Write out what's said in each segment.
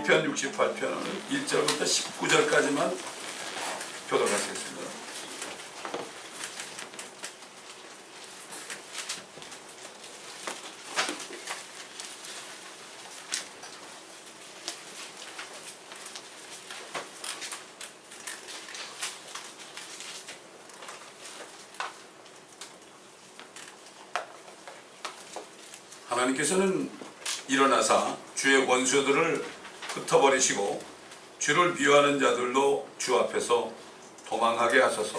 시편 68편은 1절부터 19절까지만 교독하시겠습니다. 하나님께서는 일어나사 주의 원수들을 흩어버리시고 주를 미워하는 자들도 주 앞에서 도망하게 하소서.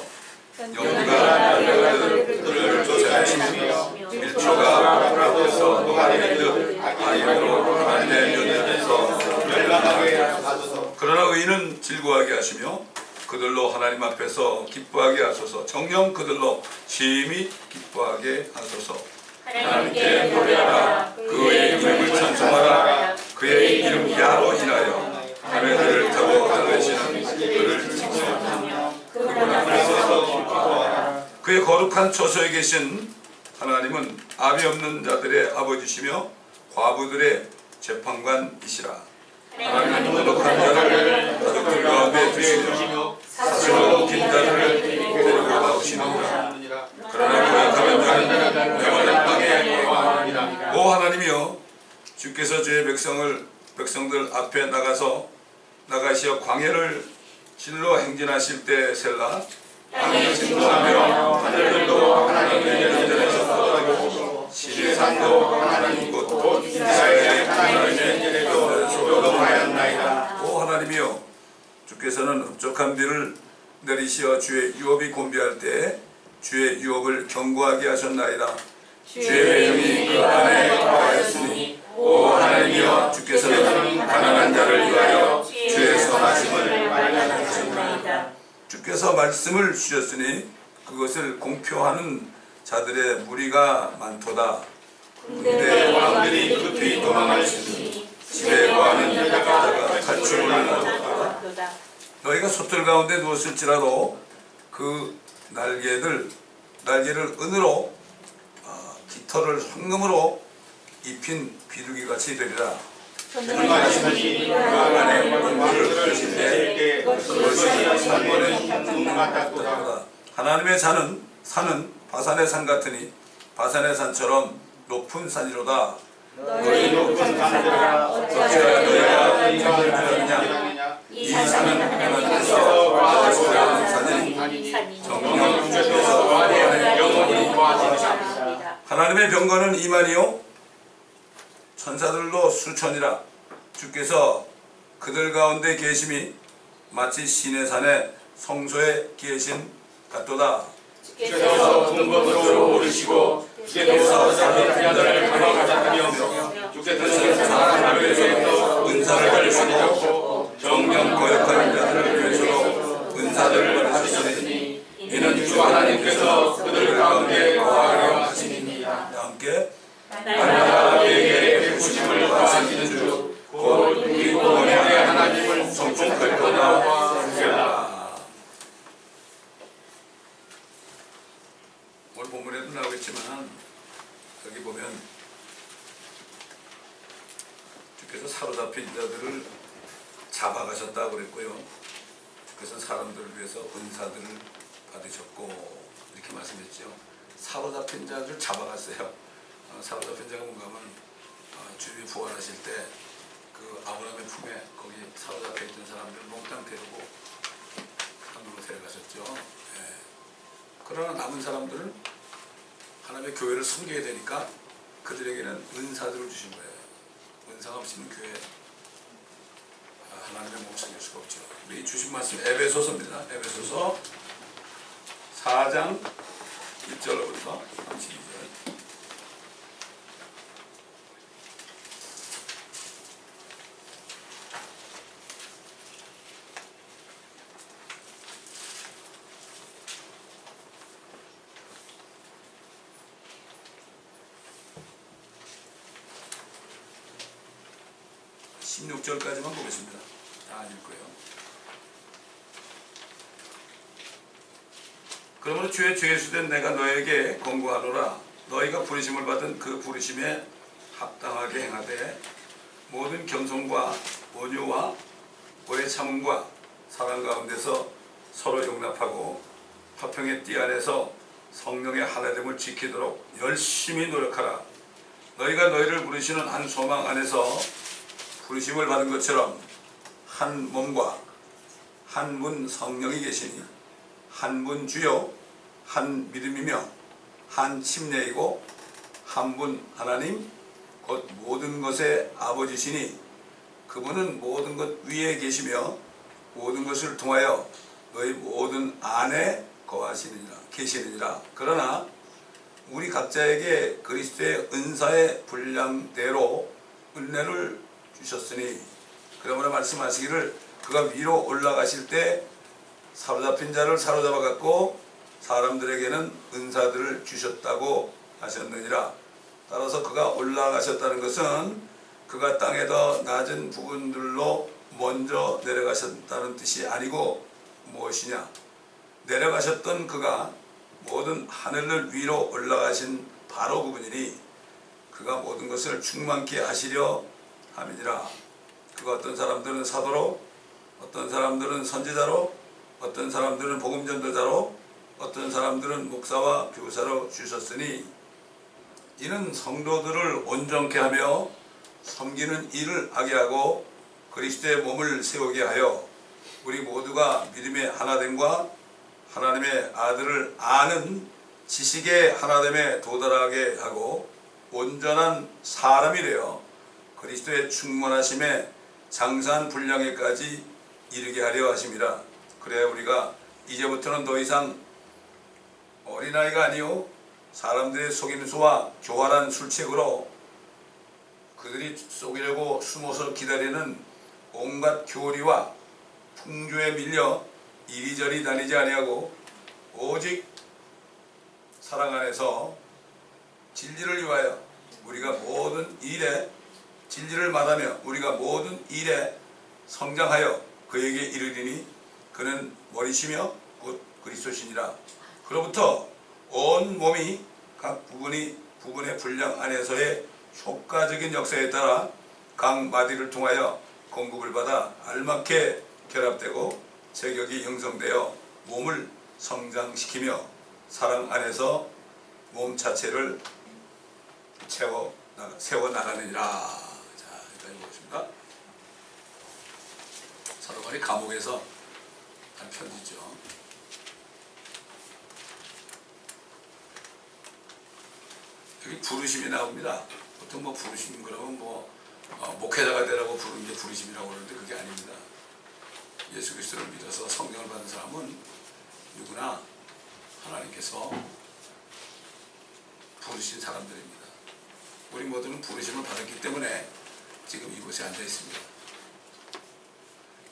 영구가 달려가듯 그를 쫓아내시며 밀초가 불 앞에서 녹아내리듯 아이로 하나님의 면전에서 멸망하게 하소서. 그러나 의인은 즐거워하게 하시며 그들로 하나님 앞에서 기뻐하게 하소서. 정녕 그들로 심히 기뻐하게 하소서. 하나님께 노래하라. 그의 이름을 찬송하라. 그의 이름 야로 인하여 하늘들을 타고 달리시는 그를 칭송하며 그분 앞에서 기뻐하라. 그의 거룩한 처소에 계신 하나님은 아비 없는 자들의 아버지시며 과부들의 재판관이시라. 하나님은 거룩한 자를 가족들 가운데 두시며 사슬로 긴 자들을 데리고 나오시느니라. 그러나 고약한 자는 영원한 땅에 거하느니라. 오 하나님이여, 주께서 주의 백성들 앞에 나가시어 광야를 진로 행진하실 때 셀라. 땅이 진동하며 하늘들도 하나님의 면전에서 떠나고 시내 산도 하나님 곧 이스라엘의 하나님의 면전에서 소동하였나이다. 오 하나님이여, 주께서는 흡족한 비를 내리시어 주의 유업이 곤비할 때 주의 유업을 견고하게 하셨나이다. 주의 배정이 그 안에 거하였으니 오 하나님이여, 주께서는 가난한 자를 위하여 주의 선하심을 말하셨나이다. 주께서 말씀을 주셨으니 그것을 공표하는 자들의 무리가 많도다. 군대 왕들이 급히 도망하시니 집에 거하는 여자가 탈출을 하도다. 너희가 솥들 가운데 누웠을지라도 그 날개를 은으로 깃털을 황금으로 입힌 비둘기같이 되리라. 전능하시니 그 안에 물을 흐르시되 그것이 산번에 눈 같았도다. 하나님의 산은 바산의 산 같으니 바산의 산처럼 높은 산이로다. 너희 높은 산들아 어찌하여 너희가 인정을 하였느냐. 이 산은 하나님께서 거하시는 산이니 정령 주께서 거하되 영원히 거하시는 산이다. 하나님의 병거는 이만이요 천사들도 수천이라. 주께서 그들 가운데 계심이 마치 시내산의 성소에 계신 같도다. 주께서 궁극으로 오르시고 주께서 사람들을 감화하셨다며 주께서 사람을 위해서 은사를 받으시고 정령 거역하는 자들을 위해서도 은사를 받으셨으니 이는 주 하나님께서 그들 가운데 거하려 하시니라. 함께 날마다 우리에게 베푸심을 하시는 주 곧 우리 구원의 하나님을 성품할 거다. 오늘 본문에도 나오겠지만 여기 보면 주께서 사로잡힌 자들을 잡아가셨다고 그랬고요. 주께서 사람들을 위해서 은사들을 받으셨고 이렇게 말씀했죠. 사로잡힌 자들을 잡아갔어요. 사로잡힌 자가 뭔가 하면 주님이 부활하실 때 그 아브라함의 품에 거기 사로잡혀 있던 사람들을 몽땅 데리고 하늘로 데려가셨죠. 예. 그러나 남은 사람들은 하나님의 교회를 섬기게 되니까 그들에게는 은사들을 주신 거예요. 은사가 없이는 교회 하나님의 몸을 섬길 수가 없죠. 우리 주신 말씀 에베소서입니다. 에베소서 4장 1절로부터 32절. (16절까지만) 보겠습니다. 다 읽고요. 그러므로 주의 죄수된 내가 너에게 권고하노라. 너희가 부르심을 받은 그 부르심에 합당하게 행하되 모든 겸손과 온유와 오래 참음과 사랑 가운데서 서로 용납하고 화평의 띠 안에서 성령의 하나됨을 지키도록 열심히 노력하라. 너희가 너희를 부르시는 한 소망 안에서 부르심을 받은 것처럼 한 몸과 한 분 성령이 계시니 한 분 주요 한 믿음이며 한 침례이고 한 분 하나님 곧 모든 것의 아버지시니 그분은 모든 것 위에 계시며 모든 것을 통하여 너희 모든 안에 계시느니라. 그러나 우리 각자에게 그리스도의 은사의 분량대로 은혜를 주셨으니 그러므로 말씀하시기를 그가 위로 올라가실 때 사로잡힌 자를 사로잡아 갖고 사람들에게는 은사들을 주셨다고 하셨느니라. 따라서 그가 올라가셨다는 것은 그가 땅에 더 낮은 부분들로 먼저 내려가셨다는 뜻이 아니고 무엇이냐? 내려가셨던 그가 모든 하늘을 위로 올라가신 바로 그분이니 그가 모든 것을 충만케 하시려 함이니라. 그가 어떤 사람들은 사도로, 어떤 사람들은 선지자로, 어떤 사람들은 복음전도자로, 어떤 사람들은 목사와 교사로 주셨으니 이는 성도들을 온전케 하며 섬기는 일을 하게 하고 그리스도의 몸을 세우게 하여 우리 모두가 믿음의 하나됨과 하나님의 아들을 아는 지식의 하나됨에 도달하게 하고 온전한 사람이 되어 그리스도의 충만하심에 장사한 분량에까지 이르게 하려 하심이라. 그래야 우리가 이제부터는 더 이상 어린아이가 아니요 사람들의 속임수와 교활한 술책으로 그들이 속이려고 숨어서 기다리는 온갖 교리와 풍조에 밀려 이리저리 다니지 아니하고 오직 사랑 안에서 진리를 위하여 우리가 모든 일에 진리를 말하며 우리가 모든 일에 성장하여 그에게 이르리니 그는 머리시며 곧 그리스도시니라. 그로부터 온 몸이 각 부분의 분량 안에서의 효과적인 역사에 따라 각 마디를 통하여 공급을 받아 알맞게 결합되고 체격이 형성되어 몸을 성장시키며 사랑 안에서 몸 자체를 세워나가느니라. 자, 여기까지 보겠습니다. 사도바울이 감옥에서 한 편지죠. 여기 부르심이 나옵니다. 보통 뭐 부르심 그러면 목회자가 되라고 부르는 게 부르심이라고 그러는데 그게 아닙니다. 예수 그리스도를 믿어서 성령을 받은 사람은 누구나 하나님께서 부르신 사람들입니다. 우리 모두는 부르심을 받았기 때문에 지금 이곳에 앉아 있습니다.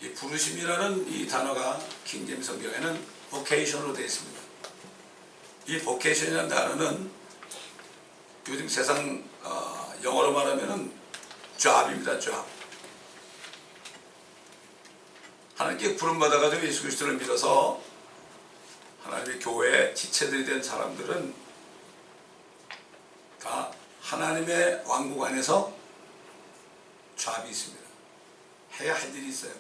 이 부르심이라는 이 단어가 킹제임스 성경에는 vocation으로 되어 있습니다. 이 vocation이라는 단어는 요즘 세상 영어로 말하면은 job입니다. job. 하나님께 부름받아가지고 예수 그리스도를 믿어서 하나님의 교회의 지체들이 된 사람들은 다 하나님의 왕국 안에서 job이 있습니다. 해야 할 일이 있어요.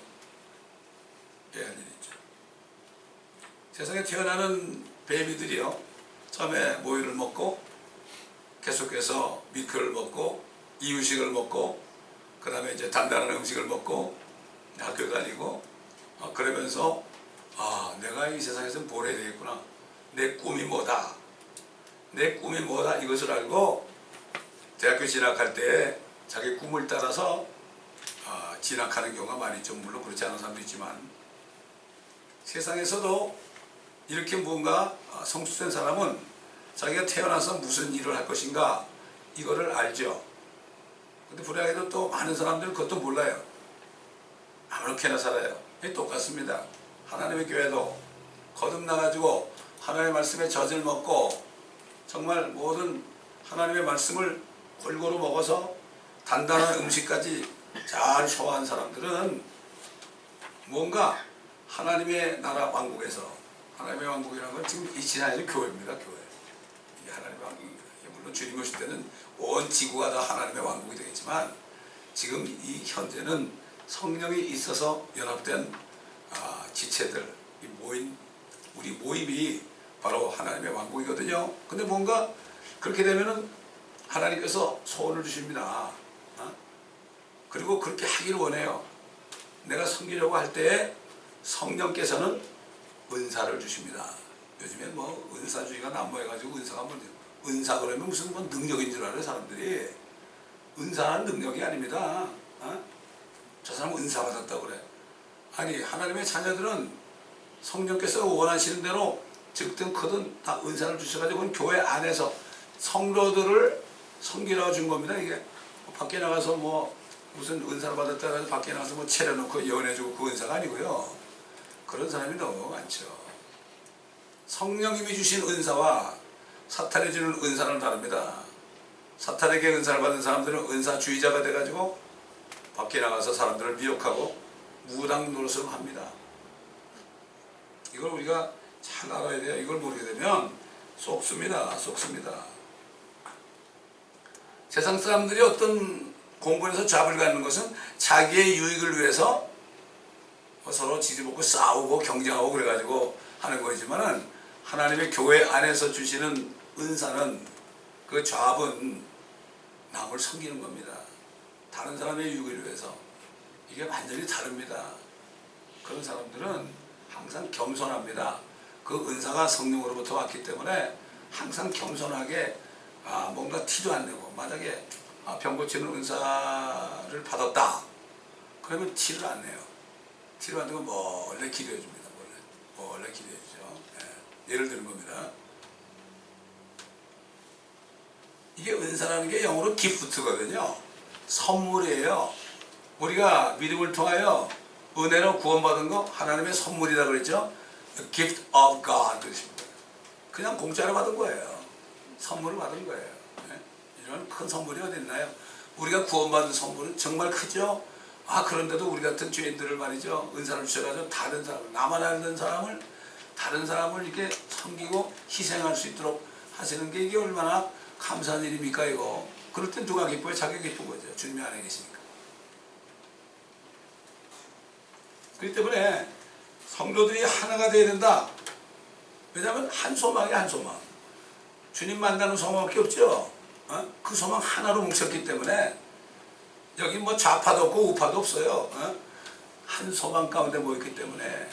해야 할 일이 있죠. 세상에 태어나는 베이비들이요, 처음에 모유를 먹고 계속해서 밀크를 먹고 이유식을 먹고 그 다음에 이제 단단한 음식을 먹고 학교 다니고 그러면서 내가 이 세상에서 뭘 해야 되겠구나, 내 꿈이 뭐다, 내 꿈이 뭐다 이것을 알고 대학교 진학할 때 자기 꿈을 따라서 진학하는 경우가 많이 있죠. 물론 그렇지 않은 사람도 있지만 세상에서도 이렇게 뭔가 성숙된 사람은 자기가 태어나서 무슨 일을 할 것인가 이거를 알죠. 근데 불행하게도 또 많은 사람들은 그것도 몰라요. 아무렇게나 살아요. 똑같습니다. 하나님의 교회도 거듭나가지고 하나님의 말씀에 젖을 먹고 정말 모든 하나님의 말씀을 골고루 먹어서 단단한 음식까지 잘 소화한 사람들은 뭔가 하나님의 나라 왕국에서, 하나님의 왕국이라는 건 지금 이 지나야죠. 교회입니다. 교회. 이게 하나님의 왕국입니다. 물론 주님 오실 때는 온 지구가 다 하나님의 왕국이 되겠지만 지금 이 현재는 성령이 있어서 연합된 지체들, 우리 모임이 바로 하나님의 왕국이거든요. 근데 뭔가 그렇게 되면은 하나님께서 소원을 주십니다. 그리고 그렇게 하기를 원해요. 내가 섬기려고 할 때에 성령께서는 은사를 주십니다. 요즘에 뭐 은사주의가 난무해가지고 은사가 뭔지, 은사 그러면 무슨 뭐 능력인 줄 알아요, 사람들이. 은사는 능력이 아닙니다. 저 사람은 은사 받았다고 그래. 아니, 하나님의 자녀들은 성령께서 원하시는 대로 적든 크든 다 은사를 주셔가지고 교회 안에서 성도들을 섬기라고 준 겁니다. 이게 밖에 나가서 뭐 무슨 은사를 받았다 해서 밖에 나가서 뭐 차려놓고 예언해주고 그 은사가 아니고요. 그런 사람이 너무 많죠. 성령님이 주신 은사와 사탄이 주는 은사는 다릅니다. 사탄에게 은사를 받은 사람들은 은사주의자가 돼가지고 밖에 나가서 사람들을 미혹하고 무당 노릇을 합니다. 이걸 우리가 잘 알아야 돼요. 이걸 모르게 되면 속습니다. 세상 사람들이 어떤 공부에서 잡을 갖는 것은 자기의 유익을 위해서 서로 지지먹고 싸우고 경쟁하고 그래가지고 하는 거지만은 하나님의 교회 안에서 주시는 은사는 그 잡은 남을 섬기는 겁니다. 다른 사람의 유익을 위해서. 이게 완전히 다릅니다. 그런 사람들은 항상 겸손합니다. 그 은사가 성령으로부터 왔기 때문에 항상 겸손하게 뭔가 티도 안 내고, 만약에 병 고치는 은사를 받았다 그러면 티를 안 내요. 티를 안 내고 몰래 기도해 줍니다. 몰래 기도해 주죠. 예를 드는 겁니다. 이게 은사라는 게 영어로 기프트거든요. 선물이에요. 우리가 믿음을 통하여 은혜로 구원받은 거 하나님의 선물이라고 그랬죠. The gift of God 그랬습니다. 그냥 공짜로 받은 거예요. 선물을 받은 거예요. 이런 큰 선물이 어디 있나요? 우리가 구원받은 선물은 정말 크죠. 그런데도 우리 같은 죄인들을 말이죠, 은사를 주셔가지고 다른 사람, 나만 알던 사람을, 다른 사람을 이렇게 섬기고 희생할 수 있도록 하시는 게 이게 얼마나 감사한 일입니까 이거. 그럴 땐 누가 기뻐요? 자기가 기쁜 거죠. 주님이 안에 계시니까. 그렇기 때문에 성도들이 하나가 되어야 된다. 왜냐하면 한 소망이야, 한 소망. 주님 만나는 소망밖에 없죠. 그 소망 하나로 뭉쳤기 때문에 여기 뭐 좌파도 없고 우파도 없어요. 한 소망 가운데 모였기 때문에.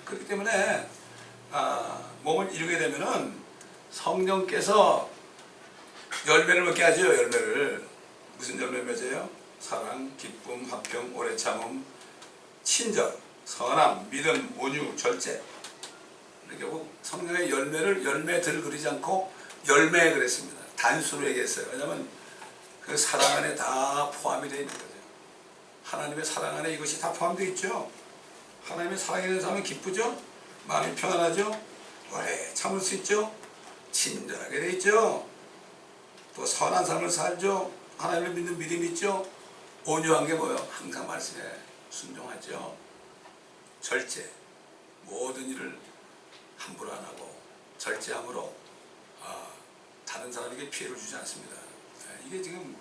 그렇기 때문에 몸을 이루게 되면은 성령께서 열매를 맺게 하죠. 열매를. 무슨 열매를 맺어요? 사랑, 기쁨, 화평, 오래 참음, 친절, 선함, 믿음, 온유, 절제. 결국 성령의 열매를 열매들 그리지 않고 열매 그랬습니다. 단수로 얘기했어요. 왜냐하면 그 사랑 안에 다 포함이 되어 있는 거죠. 하나님의 사랑 안에 이것이 다 포함되어 있죠. 하나님의 사랑에 대한 사람은 기쁘죠. 마음이 평안하죠. 오래 참을 수 있죠. 친절하게 되어 있죠. 또 선한 삶을 살죠. 하나님을 믿는 믿음이 있죠. 온유한 게 뭐예요? 항상 말씀에 순종하죠. 절제, 모든 일을 함부로 안 하고 절제함으로 다른 사람에게 피해를 주지 않습니다. 이게 지금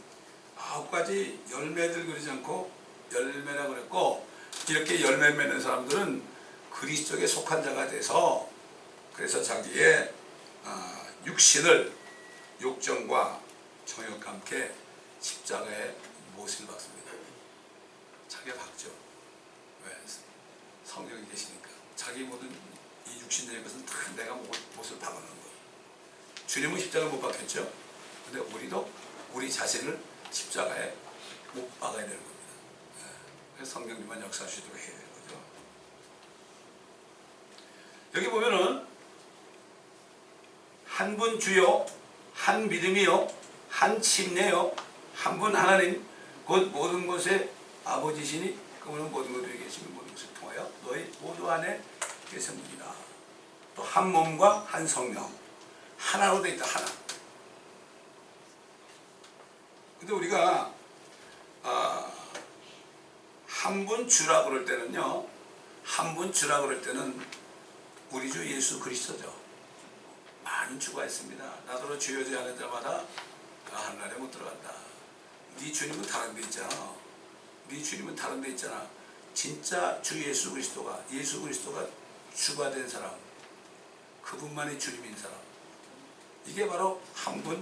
9가지 열매들 그리지 않고 열매라고 그랬고, 이렇게 열매 맺는 사람들은 그리스도에 속한 자가 돼서, 그래서 자기의 육신을 욕정과 정욕과 함께 십자가에 못을 박습니다. 자기가 박죠. 왜? 성령이 계시니까. 자기 모든 이 육신적인 것은 다 내가 못을 박아놓은 거예요. 주님은 십자가를 못 박혔죠. 근데 우리도 우리 자신을 십자가에 못 박아야 되는 겁니다. 그래서 성령님만 역사하시도록 해야 되는 거죠. 여기 보면은 한 분 주요, 한 믿음이요, 한 침례요, 한 분 하나님, 곧 모든 것의 아버지시니 그분은 모든 것에 계시며 모든 것을 통하여 너희 모두 안에 계십니다. 또 한 몸과 한 성령, 하나로 되어 있다. 하나. 근데 우리가 한 분 주라 그럴 때는요, 한 분 주라 그럴 때는 우리 주 예수 그리스도죠. 많은 주가 있습니다. 나더러 주여지 않은 자마다 하늘나라에 못 들어간다. 네 주님은 다른 데 있잖아. 네 주님은 다른 데 있잖아. 진짜 주 예수 그리스도가 주가 된 사람, 그분만이 주님인 사람, 이게 바로 한 분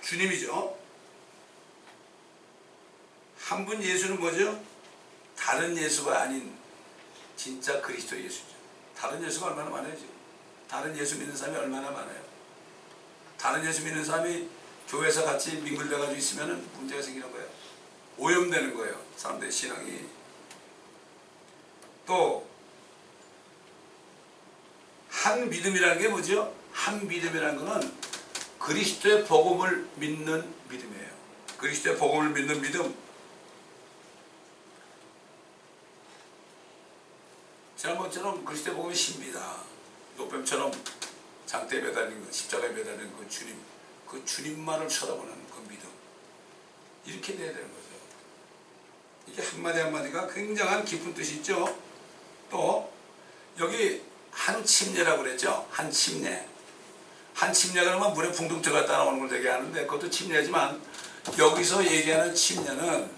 주님이죠. 한 분 예수는 뭐죠? 다른 예수가 아닌 진짜 그리스도 예수죠. 다른 예수가 얼마나 많아요 지금? 다른 예수 믿는 사람이 얼마나 많아요? 다른 예수 믿는 사람이 교회에서 같이 밍글돼가지고 있으면 문제가 생기는 거예요. 오염되는 거예요. 사람들의 신앙이. 또 한 믿음이라는 게 뭐죠? 한 믿음이라는 거는 그리스도의 복음을 믿는 믿음이에요. 그리스도의 복음을 믿는 믿음. 지난번처럼 그리스도의 복음이 신비다. 노뱀처럼 장대에 매달린 거, 십자가에 매달린 그 주님, 그 주님만을 쳐다보는 그 믿음. 이렇게 돼야 되는 거죠. 이게 한마디 한마디가 굉장한 깊은 뜻이 있죠. 또 여기 한 침례라고 그랬죠. 한 침례. 한 침례 그러면 물에 붕둥 들어갔다 나오는 걸 되게 하는데 그것도 침례지만 여기서 얘기하는 침례는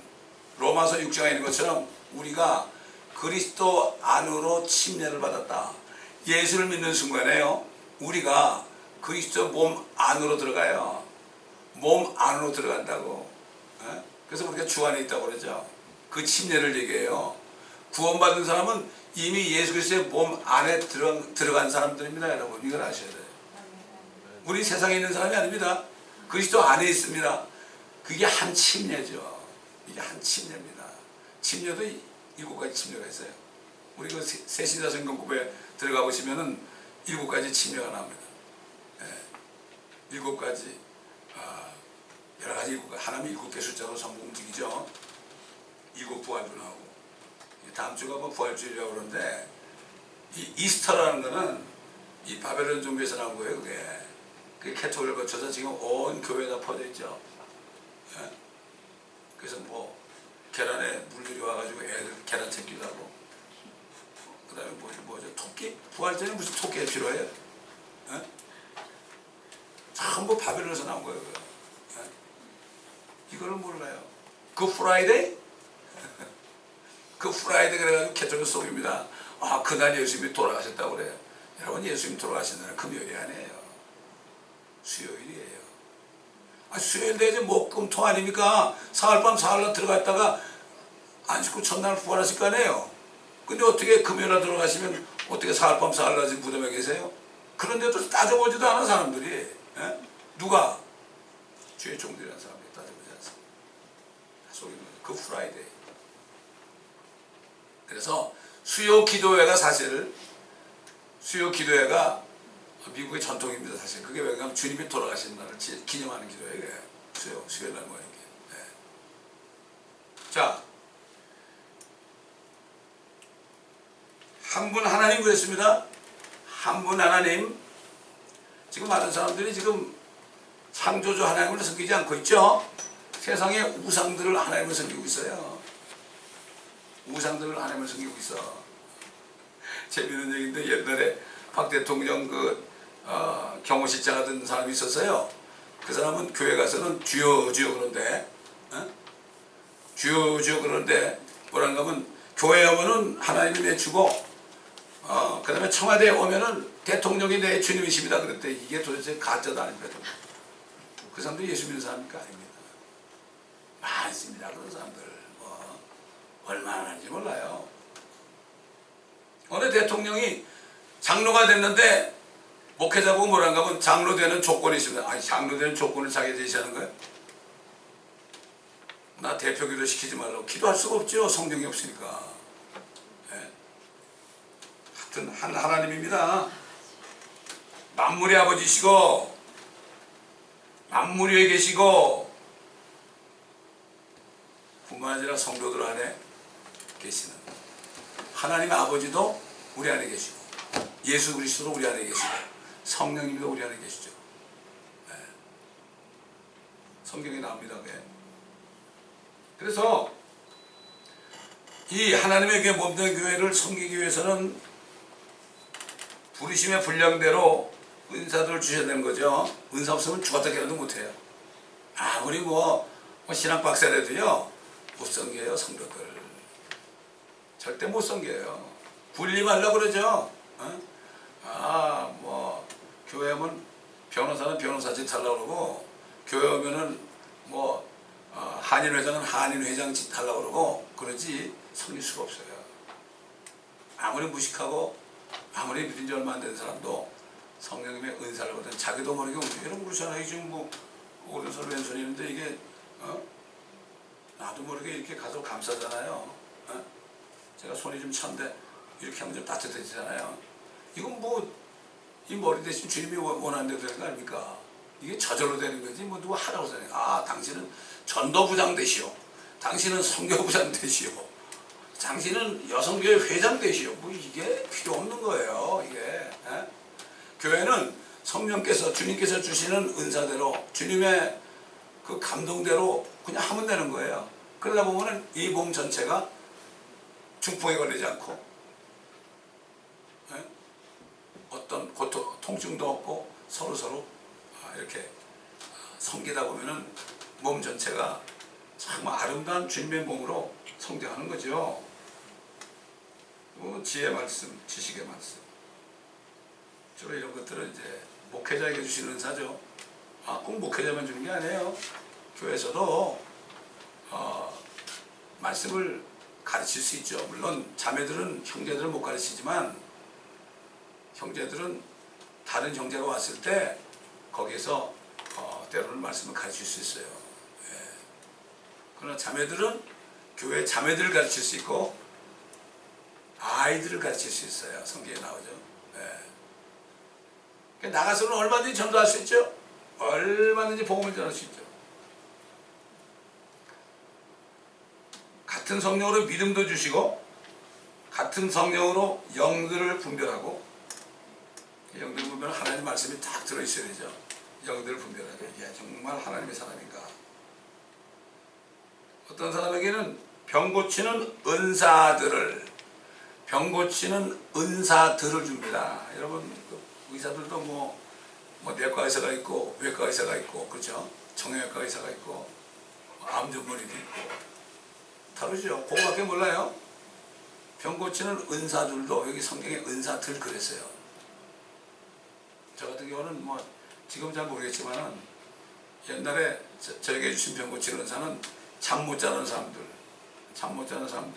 로마서 6장에 있는 것처럼 우리가 그리스도 안으로 침례를 받았다. 예수를 믿는 순간에요. 우리가 그리스도 몸 안으로 들어가요. 몸 안으로 들어간다고. 그래서 우리가 주 안에 있다고 그러죠. 그 침례를 얘기해요. 구원받은 사람은 이미 예수 그리스도의 몸 안에 들어간 사람들입니다. 여러분 이걸 아셔야 돼요. 우리 세상에 있는 사람이 아닙니다. 그리스도 안에 있습니다. 그게 한 침례죠. 이게 한 침례입니다. 침례도 7가지 침례가 있어요. 우리 그 새신자 성경급에 들어가 보시면은 7가지 침례가 나옵니다. 7가지 여러 가지 하나님 7개 숫자로 전부 움직이죠. 7 부활도 나오고 다음 주가 뭐 부활주일이라고 그러는데 이 이스터라는 거는 이 바벨론 종교에서 나온 거예요. 그게 캐톨을 거쳐서 지금 온 교회가 퍼져 있죠. 그래서 뭐 계란에 물들이 와가지고 애들 계란 챙기도 하고 그 다음에 뭐죠? 토끼? 부활절에 무슨 토끼가 필요해요? 전부 바벨론에서 나온 거예요. 이거를 몰라요. 그 프라이데이? 그 프라이데이 그래가지고 캐톨릭 속입니다. 아, 그날 예수님이 돌아가셨다고 그래요. 여러분 예수님 돌아가신 날은 금요일이 아니에요. 수요일이에요. 수요일 되지 목금토 아닙니까? 사흘밤 사흘날 들어갔다가 안식구 첫날 부활하실 거 아니에요. 근데 어떻게 금요일날 들어가시면 어떻게 사흘밤 사흘날 지금 무덤에 계세요? 그런데도 따져보지도 않은 사람들이 누가? 주의 종들이라는 사람들이 따져보지 않습니다. 속이는 거죠. 그 프라이데이. 그래서 수요 기도회가 사실 수요 기도회가 미국의 전통입니다. 사실 그게 왜냐하면 주님이 돌아가신 날을 기념하는 기도회예요. 수요일 날 모이는 게. 자, 한 분 하나님 그랬습니다. 한 분 하나님. 지금 많은 사람들이 지금 창조주 하나님을 섬기지 않고 있죠. 세상에 우상들을 하나님을 섬기고 있어요. 우상들을 하나님을 섬기고 있어. 재미있는 얘기인데 옛날에 박 대통령 경호실장 하던 사람이 있었어요. 그 사람은 교회 가서는 주여 주여 그러는데 주여 주여 그러는데 뭐란가 하면 교회 오면은 하나님이 내 주고 그 다음에 청와대에 오면은 대통령이 내 주님이십니다 그랬대. 이게 도대체 가짜다 아닙니까? 그 사람들이 예수 믿는 사람입니까? 아닙니다. 많습니다. 그런 사람들 얼마나 많은지 몰라요. 어느 대통령이 장로가 됐는데 목회자 보고 뭐란가 하면 장로 되는 조건이 있습니다. 아니 장로 되는 조건을 자기 제시하는 거예요? 나 대표기도 시키지 말라고. 기도할 수가 없죠. 성령이 없으니까. 하여튼 한 하나님입니다. 만물의 아버지시고 만물 위에 계시고 뿐만 아니라 성도들 안에 계시는 하나님의 아버지도 우리 안에 계시고 예수 그리스도도 우리 안에 계시고 성령님도 우리 안에 계시죠. 성경에 나옵니다. 그래서 이 하나님의 교회 몸된 교회를 섬기기 위해서는 부르심의 분량대로 은사들을 주셔야 되는 거죠. 은사 없으면 죽었다 깨어도 못해요. 아무리 신학 박사라도요 못 섬겨요. 성도들 절대 못 섬겨요. 분리하려고 그러죠. 뭐 교회 오면 변호사는 변호사 짓 하려고 그러고, 교회 오면은 뭐 한인회장은 한인회장 짓 하려고 그러고, 그러지 섬길 수가 없어요. 아무리 무식하고 아무리 믿은 지 얼마 안 된 사람도 성령님의 은사를 받은 자기도 모르게 움직여. 여러분 그렇잖아요. 지금 뭐 오른손 왼손이 있는데 이게 나도 모르게 이렇게 가서 감싸잖아요. 제가 손이 좀 찬데 이렇게 하면 좀 따뜻해지잖아요. 이건 뭐 이 머리 대신 주님이 원하는 대로 되는 거 아닙니까? 이게 저절로 되는 거지 뭐 누가 하라고 하잖아요. 당신은 전도부장 되시오, 당신은 선교부장 되시오, 당신은 여성교회 회장 되시오. 뭐 이게 필요 없는 거예요. 이게 교회는 성령께서 주님께서 주시는 은사대로 주님의 그 감동대로 그냥 하면 되는 거예요. 그러다 보면은 이 몸 전체가 중풍에 걸리지 않고 어떤 고통, 통증도 없고 서로 이렇게 섬기다 보면은 몸 전체가 정말 아름다운 주님의 몸으로 성장하는 거죠. 지혜의 말씀, 지식의 말씀, 주로 이런 것들은 이제 목회자에게 주시는 은사죠. 꼭 목회자만 주는 게 아니에요. 교회에서도 말씀을 가르칠 수 있죠. 물론 자매들은 형제들을 못 가르치지만 형제들은 다른 형제가 왔을 때 거기에서 때로는 말씀을 가르칠 수 있어요. 그러나 자매들은 교회 자매들을 가르칠 수 있고 아이들을 가르칠 수 있어요. 성경에 나오죠. 나가서는 얼마든지 전도할 수 있죠. 얼마든지 복음을 전할 수 있죠. 같은 성령으로 믿음도 주시고 같은 성령으로 영들을 분별하고, 영들을 분별은 하나님 말씀이 딱 들어있어야 되죠. 영들을 분별하게 이게 정말 하나님의 사람인가. 어떤 사람에게는 병 고치는 은사들을 줍니다. 여러분 의사들도 뭐 내과 의사가 있고 외과 의사가 있고 그렇죠. 정형외과 의사가 있고 암 전문의도 있고 다르죠. 그거밖에 몰라요. 병 고치는 은사들도 여기 성경에 은사들 그랬어요. 저 같은 경우는 뭐 지금 잘 모르겠지만은 옛날에 저에게 주신 병 고치는 은사는 잠 못 자는 사람들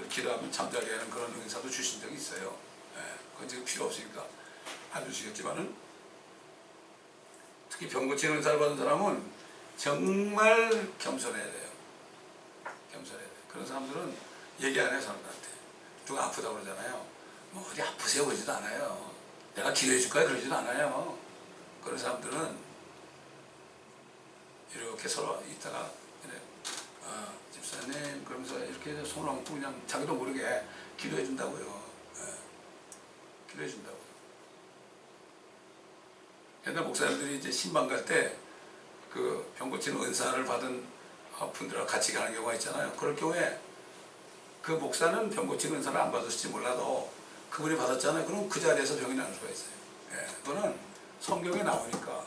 기도하면 잠자게 하는 그런 은사도 주신 적이 있어요. 그건 지금 필요 없으니까 안 주시겠지만은, 특히 병 고치는 은사를 받은 사람은 정말 겸손해야 돼요. 그런 사람들은 얘기 안 해요. 사람들한테 누가 아프다고 그러잖아요. 뭐 어디 아프세요 그러지도 않아요. 내가 기도해 줄까요 그러지도 않아요. 그런 사람들은 이렇게 서로 있다가 그래, 집사님 그러면서 이렇게 손을 얹고 그냥 자기도 모르게 기도해 준다고요. 기도해 준다고. 옛날 목사님들이 이제 신방 갈 때 그 병 고치는 은사를 받은 분들하고 같이 가는 경우가 있잖아요. 그럴 경우에 그 목사는 병 고치는 은사를 안 받았을지 몰라도 그분이 받았잖아요. 그럼 그 자리에서 병이 나는 수가 있어요. 그거는 성경에 나오니까.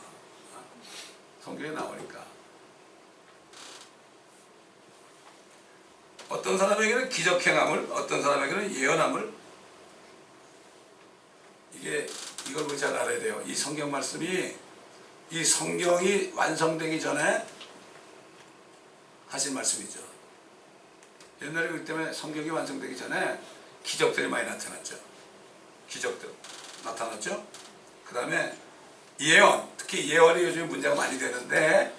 어떤 사람에게는 기적행함을, 어떤 사람에게는 예언함을, 이걸 우리 잘 알아야 돼요. 이 성경 말씀이, 이 성경이 완성되기 전에 하신 말씀이죠. 옛날에 그렇기 때문에 성경이 완성되기 전에 기적들이 많이 나타났죠. 그 다음에 예언, 특히 예언이 요즘 문제가 많이 되는데,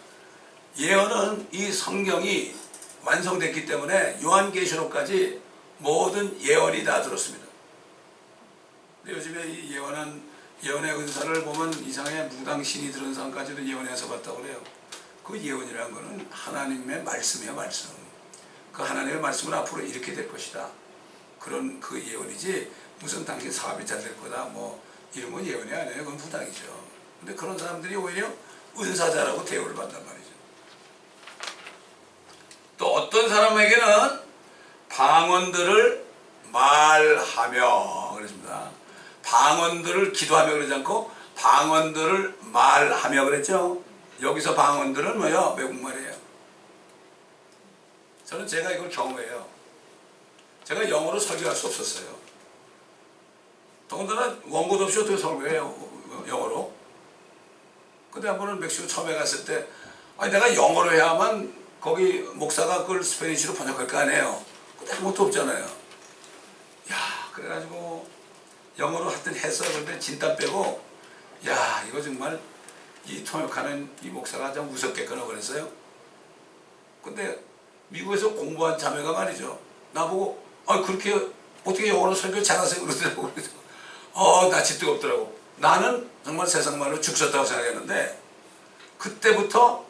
예언은 이 성경이 완성됐기 때문에 요한계시록까지 모든 예언이 다 들었습니다. 근데 요즘에 이 예언의 은사를 보면 이상하게 무당신이 들은 사람까지도 예언해서 봤다고 그래요. 그 예언이라는 것은 하나님의 말씀이에요. 말씀. 그 하나님의 말씀은 앞으로 이렇게 될 것이다. 그런 그 예언이지 무슨 당신 사업이 잘 될 거다 뭐 이런 건 예언이 아니에요. 그건 무당이죠. 근데 그런 사람들이 오히려 은사자라고 대우를 받단 말이죠. 또 어떤 사람에게는 방언들을 말하며 그랬습니다. 방언들을 기도하며 그러지 않고 방언들을 말하며 그랬죠. 여기서 방언들은 뭐예요? 외국말이에요. 저는 제가 이걸 경험해요. 제가 영어로 설교할 수 없었어요. 더군다나 원고도 없이 어떻게 설교해요, 영어로. 근데 한 번은 멕시코 처음에 갔을 때, 아니, 내가 영어로 해야만 거기 목사가 그걸 스페니쉬로 번역할 거 아니에요. 근데 아무것도 없잖아요. 야, 그래가지고 영어로 하여튼 했어. 근데 진땀 빼고, 야, 이거 정말 이 통역하는 이 목사가 좀 무섭겠구나 그랬어요. 근데 미국에서 공부한 자매가 말이죠. 나보고, 아, 그렇게 어떻게 영어로 설교 잘하세요? 그러더라고. 그래서 낯이 뜨겁더라고. 나는 정말 세상 말로 죽 썼다고 생각했는데, 그때부터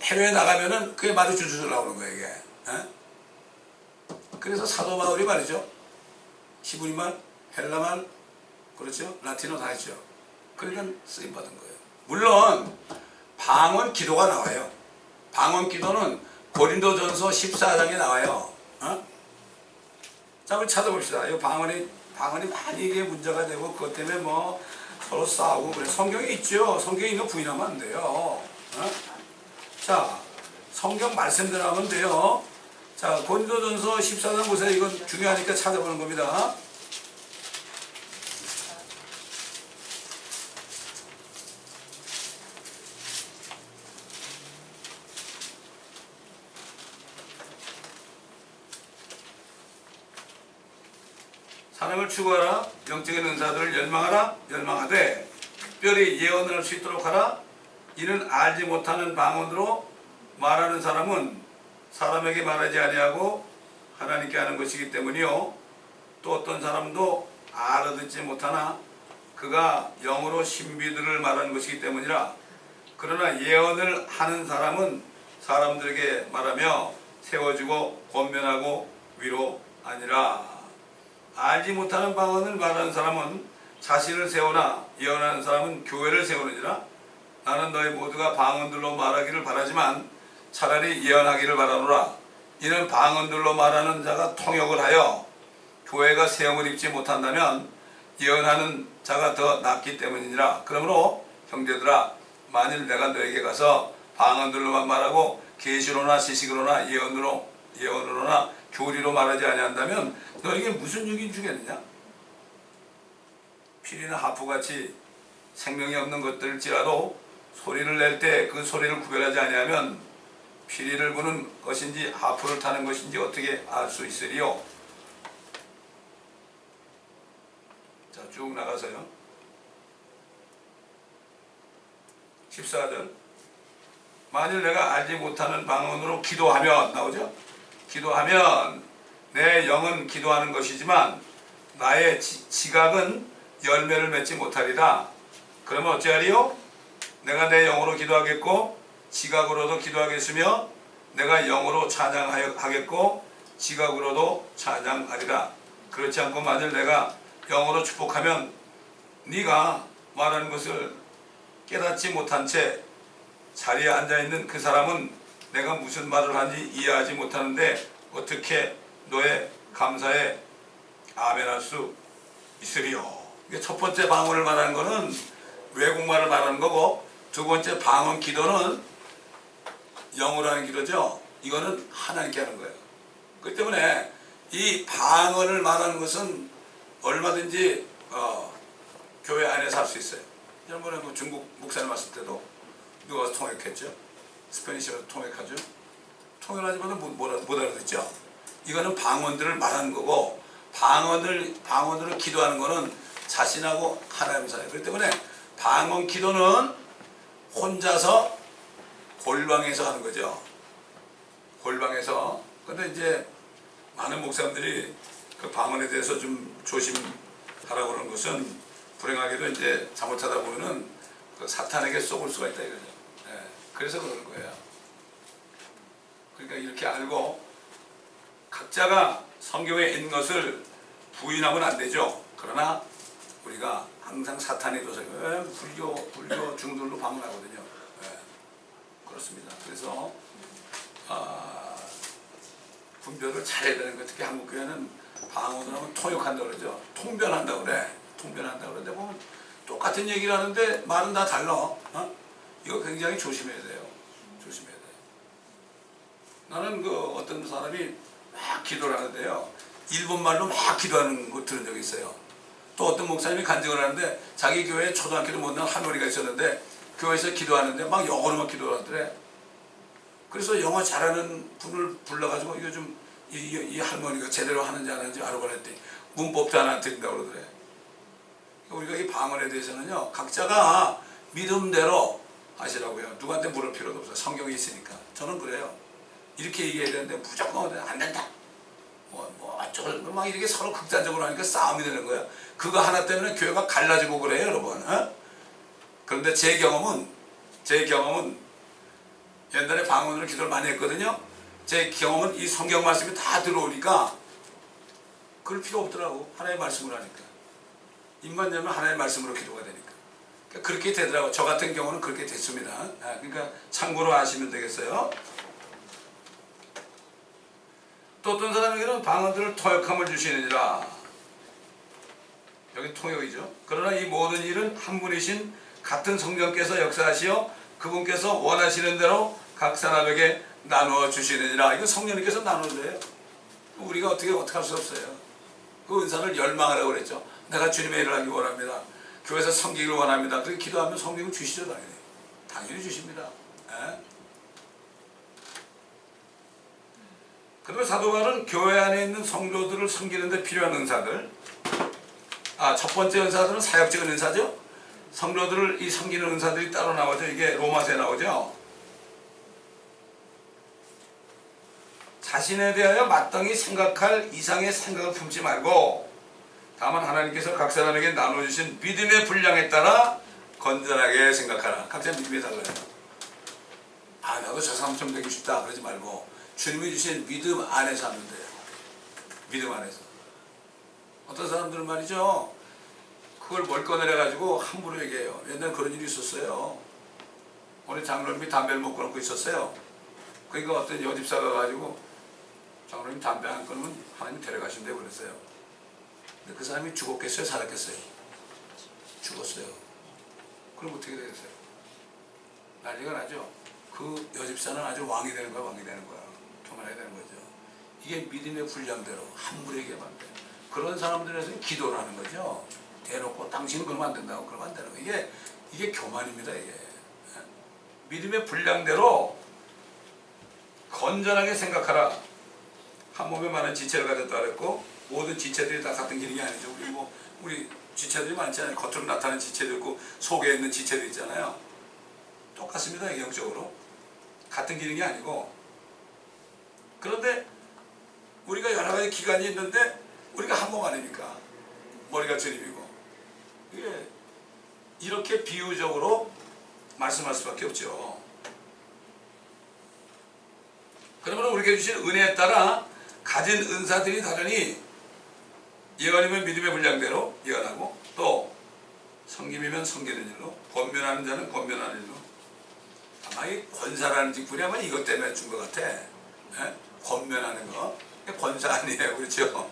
해외에 나가면은 그게 말이 줄줄 나오는 거예요, 이게. 에? 그래서 사도 바울이 말이죠. 히브리말, 헬라말, 그렇죠? 라틴어 다 있죠. 그러니까 쓰임 받은 거예요. 물론 방언 기도가 나와요. 방언 기도는 고린도전서 14장에 나와요. 자, 우리 찾아봅시다. 이 방언이 많이 이게 문제가 되고 그것 때문에 뭐 서로 싸우고 그래. 성경에 있죠. 성경에 있는 거 부인하면 안 돼요. 자, 성경 말씀대로 하면 돼요. 자, 고린도전서 14장 보세요. 이건 중요하니까 찾아보는 겁니다. 사랑을 추구하라. 영적인 은사들을 열망하라. 열망하되 특별히 예언을 할 수 있도록 하라. 이는 알지 못하는 방언으로 말하는 사람은 사람에게 말하지 아니하고 하나님께 하는 것이기 때문이요. 또 어떤 사람도 알아듣지 못하나 그가 영으로 신비들을 말하는 것이기 때문이라. 그러나 예언을 하는 사람은 사람들에게 말하며 세워주고 권면하고 위로하니라. 알지 못하는 방언을 말하는 사람은 자신을 세우나 예언하는 사람은 교회를 세우느니라. 나는 너희 모두가 방언들로 말하기를 바라지만 차라리 예언하기를 바라노라. 이는 방언들로 말하는 자가 통역을 하여 교회가 세움을 입지 못한다면 예언하는 자가 더 낫기 때문이니라. 그러므로 형제들아, 만일 내가 너에게 가서 방언들로만 말하고 계시로나 지식으로나 예언으로나 교리로 말하지 아니한다면 너에게 무슨 유익이 주겠느냐? 피리나 하프같이 생명이 없는 것들일지라도 소리를 낼 때 그 소리를 구별하지 아니하면 피리를 부는 것인지 하프를 타는 것인지 어떻게 알 수 있으리요? 자, 쭉 나가서요. 14절. 만일 내가 알지 못하는 방언으로 기도하면, 나오죠? 기도하면 내 영은 기도하는 것이지만 나의 지각은 열매를 맺지 못하리라. 그러면 어찌하리요? 내가 내 영으로 기도하겠고 지각으로도 기도하겠으며 내가 영으로 찬양하겠고 지각으로도 찬양하리라. 그렇지 않고 만일 내가 영으로 축복하면 네가 말하는 것을 깨닫지 못한 채 자리에 앉아있는 그 사람은 내가 무슨 말을 하는지 이해하지 못하는데 어떻게 너의 감사에 아멘할 수 있으리요? 이게 첫 번째 방언을 말하는 거는 외국말을 말하는 거고, 두 번째 방언 기도는 영어로 하는 기도죠. 이거는 하나님께 하는 거예요. 그렇기 때문에 이 방언을 말하는 것은 얼마든지 교회 안에서 할 수 있어요. 지난번에 뭐 중국 목사님 왔을 때도 누가 와서 통역했죠. 스페니쉬로 통역하죠. 통역하지만 못 알아듣죠. 이거는 방언들을 말하는 거고, 방언으로 기도하는 거는 자신하고 하나님 사이. 그렇기 때문에 방언 기도는 혼자서 골방에서 하는 거죠. 골방에서. 근데 이제 많은 목사님들이 그 방언에 대해서 좀 조심하라고 하는 것은 불행하게도 이제 잘못하다 보면은 그 사탄에게 쏘을 수가 있다 이거죠. 예, 그래서 그러는 거예요. 그러니까 이렇게 알고 각자가 성경에 있는 것을 부인하면 안 되죠. 그러나 우리가 항상 사탄이 도서 불교 중들로 방문하거든요. 예, 그렇습니다. 그래서 분별을 잘해야 되는 거. 특히 한국 교회는 방언을 하면 통역한다고 그러죠. 통변한다고 그래. 통변한다고 그러는데 보면 똑같은 얘기를 하는데 말은 다 달라. 이거 굉장히 조심해야 돼요. 조심해야 돼요. 나는 그 어떤 사람이 막 기도를 하는데요. 일본말로 막 기도하는 거 들은 적이 있어요. 또 어떤 목사님이 간증을 하는데 자기 교회에 초등학교도 못 나온 할머니가 있었는데 교회에서 기도하는데 막 영어로만 기도를 하더래. 그래서 영어 잘하는 분을 불러가지고 이거 좀 이 할머니가 제대로 하는지 안 하는지 알아보라 했더니 문법도 하나 드린다고 그러더래. 우리가 이 방언에 대해서는요, 각자가 믿음대로 하시라고요. 누구한테 물을 필요도 없어요. 성경이 있으니까. 저는 그래요. 이렇게 얘기해야 되는데 무조건 안 된다. 어쩌고 막 이렇게 서로 극단적으로 하니까 싸움이 되는 거예요. 그거 하나 때문에 교회가 갈라지고 그래요, 여러분. 어? 그런데 제 경험은 옛날에 방언으로 기도를 많이 했거든요. 제 경험은 이 성경 말씀이 다 들어오니까 그럴 필요 없더라고. 하나의 말씀을 하니까. 입만 열면 하나의 말씀으로 기도가 되니까. 그러니까 그렇게 되더라고. 저 같은 경우는 그렇게 됐습니다. 그러니까 참고로 하시면 되겠어요. 또 어떤 사람에게는 방언들을 토역함을 주시느니라. 여기 통역이죠. 그러나 이 모든 일은 한 분이신 같은 성령께서 역사하시어 그분께서 원하시는 대로 각 사람에게 나누어 주시느니라. 이거 성령님께서 나누는데요. 우리가 어떻게 할 수 없어요. 그 은사를 열망하라고 그랬죠. 내가 주님의 일을 하기 원합니다. 교회에서 섬기기를 원합니다. 그렇게 기도하면 성령은 주시죠, 당연히. 당연히 주십니다. 그다음에 사도 바울은 교회 안에 있는 성도들을 섬기는 데 필요한 은사들. 첫 번째 은사들은 사역적인 은사죠. 성도들을 이 섬기는 은사들이 따로 나오죠. 이게 로마서에 나오죠. 자신에 대하여 마땅히 생각할 이상의 생각을 품지 말고 다만 하나님께서 각 사람에게 나눠주신 믿음의 분량에 따라 건전하게 생각하라. 각자 믿음이 달라요. 나도 저 사람처럼 되고 싶다 그러지 말고 주님이 주신 믿음 안에서 하면 돼요. 믿음 안에서. 어떤 사람들은 말이죠, 그걸 멀꺼내려가지고 함부로 얘기해요. 옛날에 그런 일이 있었어요. 우리 장로님이 담배를 못 끊고 있었어요. 그러니까 어떤 여집사가 가지고 장로님 담배 안 끊으면 하나님 데려가신다고 그랬어요. 근데 그 사람이 죽었겠어요? 살았겠어요? 죽었어요. 그럼 어떻게 되겠어요? 난리가 나죠. 그 여집사는 아주 왕이 되는 거야, 왕이 되는 거야. 교만하게 되는 거죠. 이게 믿음의 분량대로 함부로 얘기하면 안 돼요. 그런 사람들에서는 기도를 하는 거죠. 대놓고 당신은 그러면 안 된다고 그러면 안 되는 거예요. 이게 교만입니다, 이게. 믿음의 분량대로 건전하게 생각하라. 한 몸에 많은 지체를 가졌다 그랬고 모든 지체들이 다 같은 기능이 아니죠. 우리 지체들이 많잖아요. 겉으로 나타나는 지체도 있고 속에 있는 지체도 있잖아요. 똑같습니다, 영적으로. 같은 기능이 아니고. 그런데 우리가 여러 가지 기관이 있는데 우리가 한 몸 아닙니까? 머리가 주님이고. 이게 이렇게 비유적으로 말씀할 수밖에 없죠. 그러면 우리에게 주신 은혜에 따라 가진 은사들이 다르니 예언이면 믿음의 분량대로 예언하고 또 섬김이면 섬기는 일로 권면하는 자는 권면하는 일로. 아마 이 권사라는 직분이 아마 이것 때문에 준 것 같아. 권면하는 거. 권사 아니에요. 그렇죠?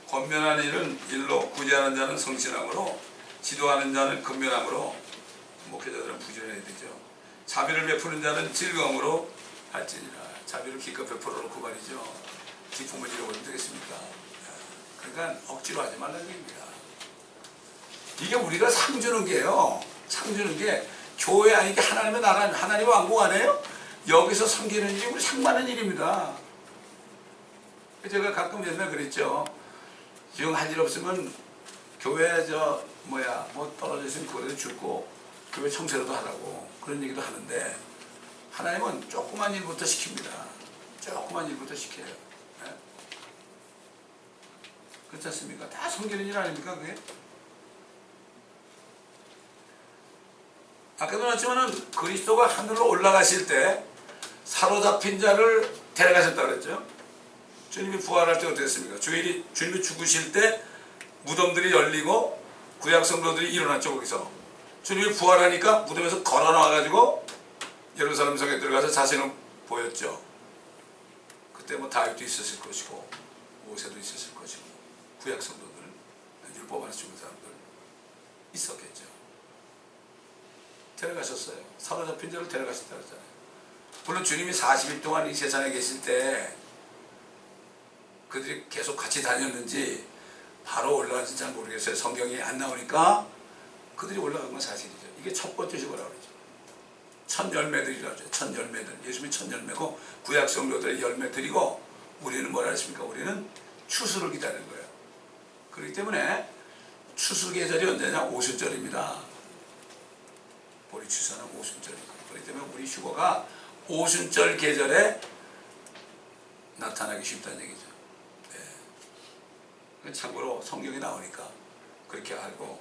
권면하는 일은 일로 구제하는 자는 성실함으로 지도하는 자는 근면함으로 목회자들은 부지런해야 되죠. 자비를 베푸는 자는 즐거움으로 할지니라. 자비를 기껏 베풀어 놓고 말이죠. 기쁨을 잃어버리면 되겠습니까? 그러니까 억지로 하지 말라는 얘기입니다. 이게 우리가 상 주는 게요. 상 주는 게 교회 아니 게 하나님의 나라, 하나님의 왕국 아니에요? 여기서 섬기는 일이 우리 상 받는 일입니다. 제가 가끔 옛날 그랬죠. 지금 할 일 없으면 교회 뭐 떨어져 있으면 그거라도 죽고 교회 청소라도 하라고 그런 얘기도 하는데 하나님은 조그만 일부터 시킵니다. 조그만 일부터 시켜요. 네? 그렇지 않습니까? 다 섬기는 일 아닙니까 그게? 아까도 말했지만 그리스도가 하늘로 올라가실 때 사로잡힌 자를 데려가셨다고 그랬죠. 주님이 부활할 때 어떻게 했습니까? 주님이 죽으실 때 무덤들이 열리고 구약 성도들이 일어났죠. 거기서 주님이 부활하니까 무덤에서 걸어 나와가지고 예루살렘 성에 들어가서 자신을 보였죠. 그때 뭐 다윗도 있었을 것이고 모세도 있었을 것이고 구약 성도들, 율법 안에서 죽은 사람들 있었겠죠. 데려가셨어요. 사로잡힌 자를 데려가셨다고 했잖아요. 물론 주님이 40일 동안 이 세상에 계실 때 그들이 계속 같이 다녔는지 바로 올라간지 잘 모르겠어요. 성경이 안 나오니까 그들이 올라간 건 사실이죠. 이게 첫 번째 휴거라고 그러죠. 첫 열매들이라고 하죠. 첫 열매들. 예수님이 첫 열매고 구약 성도들의 열매들이고 우리는 뭐라 했습니까? 우리는 추수를 기다리는 거예요. 그렇기 때문에 추수 계절이 언제냐? 오순절입니다. 우리 추수는 오순절입니다. 그렇기 때문에 우리 휴거가 오순절 계절에 나타나기 쉽다는 얘기죠. 네. 참고로 성경이 나오니까 그렇게 알고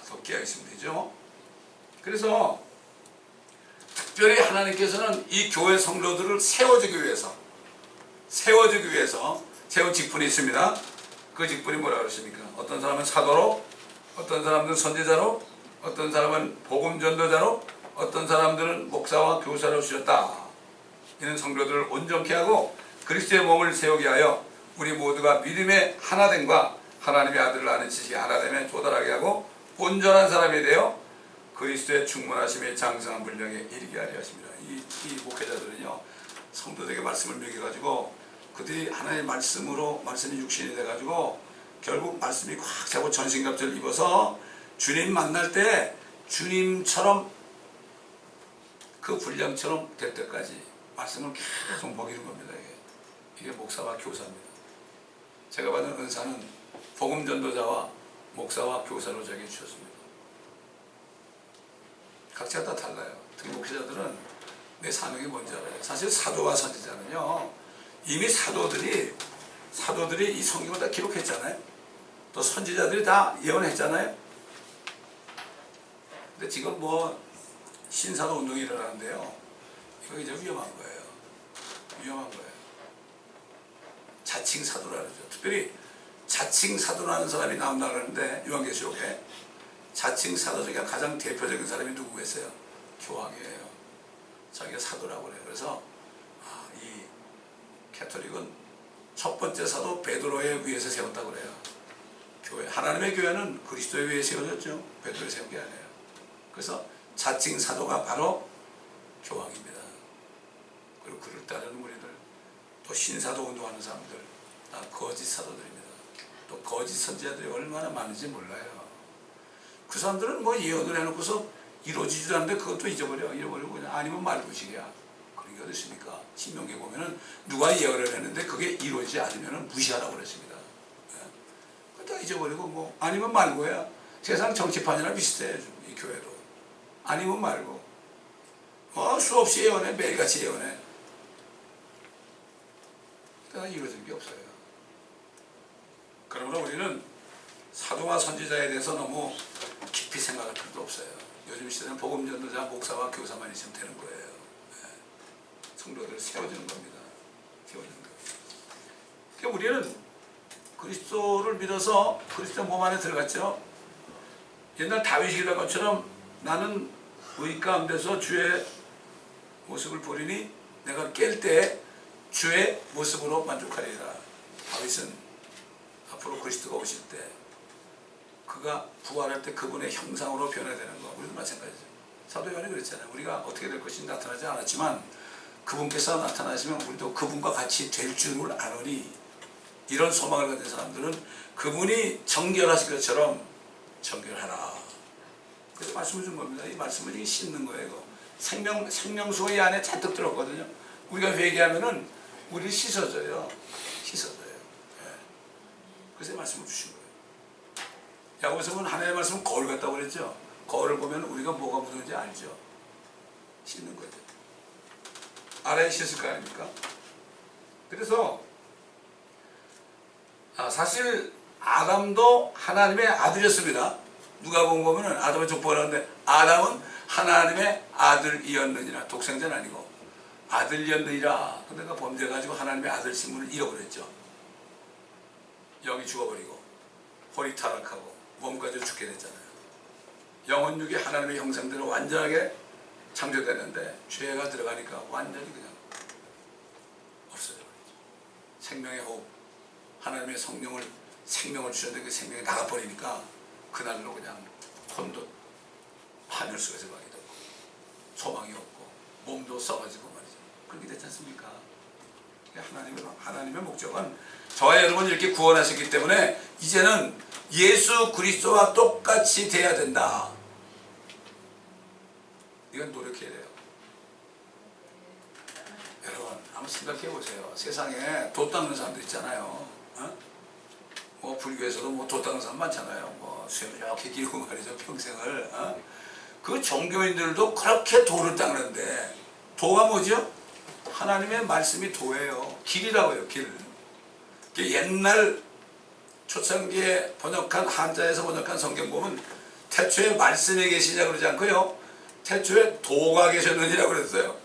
덮게 있으면 되죠. 그래서 특별히 하나님께서는 이 교회 성도들을 세워주기 위해서 세운 직분이 있습니다. 그 직분이 뭐라고 그러십니까? 어떤 사람은 사도로, 어떤 사람들은 선지자로, 어떤 사람은 복음 전도자로, 어떤 사람들은 목사와 교사로 주셨다. 이는 성도들을 온전케 하고 그리스도의 몸을 세우게 하여 우리 모두가 믿음의 하나됨과 하나님의 아들을 아는 지식의 하나됨에 도달하게 하고 온전한 사람이 되어 그리스도의 충만하심의 장성한 분량에 이르게 하려 하십니다. 이 목회자들은요, 성도들에게 말씀을 먹여가지고 그들이 하나님의 말씀으로 말씀이 육신이 돼가지고 결국 말씀이 꽉 차고 전신갑주를 입어서 주님 만날 때 주님처럼 그 분량처럼 될 때까지 말씀을 계속 먹이는 겁니다. 이게 목사와 교사입니다. 제가 받은 은사는 복음 전도자와 목사와 교사로 저에게 주셨습니다. 각자 다 달라요. 특히 목회자들은 내 사명이 뭔지 알아요. 사실 사도와 선지자는요, 이미 사도들이 이 성경을 다 기록했잖아요. 또 선지자들이 다 예언했잖아요. 근데 지금 뭐 신사도 운동이 일어나는데요, 이거 이제 위험한 거예요. 자칭 사도라는 거죠. 특별히 자칭 사도라는 사람이 나온다 그러는데 요한계시록에 자칭 사도 중에 가장 대표적인 사람이 누구겠어요? 교황이에요. 자기가 사도라고 그래요. 그래서 이 캐톨릭은 첫 번째 사도 베드로에 위에서 세웠다고 그래요. 교회, 하나님의 교회는 그리스도에 위해 세워졌죠. 베드로에 세운 게 아니에요. 그래서 자칭 사도가 바로 교황입니다. 그리고 그를 따르는 우리들, 또 신사도 운동하는 사람들, 다 거짓 사도들입니다. 또 거짓 선지자들이 얼마나 많은지 몰라요. 그 사람들은 뭐 예언을 해놓고서 이루어지지도 않는데 그것도 잊어버리고 그냥 아니면 말고식이야. 그런 게 어디 있습니까? 신명기에 보면은 누가 예언을 했는데 그게 이루어지지 않으면 무시하라고 그랬습니다. 다 잊어버리고 뭐 아니면 말고야. 세상 정치판이나 비슷해. 이 교회도 아니면 말고 수없이 예언해. 매일같이 예언해. 그러나 이루어진 게 없어요. 그러므로 우리는 사도와 선지자에 대해서 너무 깊이 생각할 필요도 없어요. 요즘 시대는 복음 전도자, 목사와 교사만 있으면 되는 거예요. 성도들을 세워주는 겁니다. 그러니까 우리는 그리스도를 믿어서 그리스도 몸 안에 들어갔죠. 옛날 다윗이 기도한 것처럼 나는 의 가운데서 주의 모습을 보리니 내가 깰 때 주의 모습으로 만족하리라. 다윗은 앞으로 그리스도가 오실 때 그가 부활할 때 그분의 형상으로 변화되는 거, 우리도 마찬가지죠. 사도 요한이 그랬잖아요. 우리가 어떻게 될 것인지 나타나지 않았지만 그분께서 나타나시면 우리도 그분과 같이 될 줄을 아노니, 이런 소망을 가진 사람들은 그분이 정결하신 것처럼 정결하라. 그래서 말씀을 준 겁니다. 이 말씀을 씻는 거예요. 이거. 생명수가 이 안에 잔뜩 들었거든요. 우리가 회개하면은 우리 씻어져요. 예. 그래서 말씀을 주신 거예요. 야고보서는 하나님의 말씀은 거울 같다고 그랬죠. 거울을 보면 우리가 뭐가 묻었는지 알죠. 씻는 거죠. 알아야 씻을 거 아닙니까? 그래서 사실 아담도 하나님의 아들이었습니다. 누가복음 보면은 아담의 족보가 나오는데 아담은 하나님의 아들이었느니라. 독생자는 아니고 아들이었느니라. 근데 그 범죄해가지고 하나님의 아들 신분을 잃어버렸죠. 영이 죽어버리고 홀이 타락하고 몸까지 죽게 됐잖아요. 영혼육이 하나님의 형상대로 완전하게 창조되는데 죄가 들어가니까 완전히 그냥 없어져 버리죠. 생명의 호흡, 하나님의 생명을 주셨는데 그 생명이 나가버리니까 그날로 그냥 혼돈, 하늘 속에서 가게 되고 소망이 없고 몸도 썩어지고 말이죠. 그렇게 됐지 않습니까? 하나님의 목적은 저와 여러분 이렇게 구원하셨기 때문에 이제는 예수 그리스도와 똑같이 돼야 된다. 이건 노력해야 돼요. 여러분 한번 생각해 보세요. 세상에 도 닦는 사람들 있잖아요. 뭐 불교에서도 뭐 도 닦는 사람 많잖아요. 뭐 수염 이렇게 기르고 말이죠, 평생을. 그 종교인들도 그렇게 도를 닦는데, 도가 뭐죠? 하나님의 말씀이 도예요. 길이라고 해요, 길. 옛날 초창기에 번역한, 한자에서 번역한 성경 보면 태초에 말씀이 계시냐 그러지 않고요, 태초에 도가 계셨느니라고 그랬어요.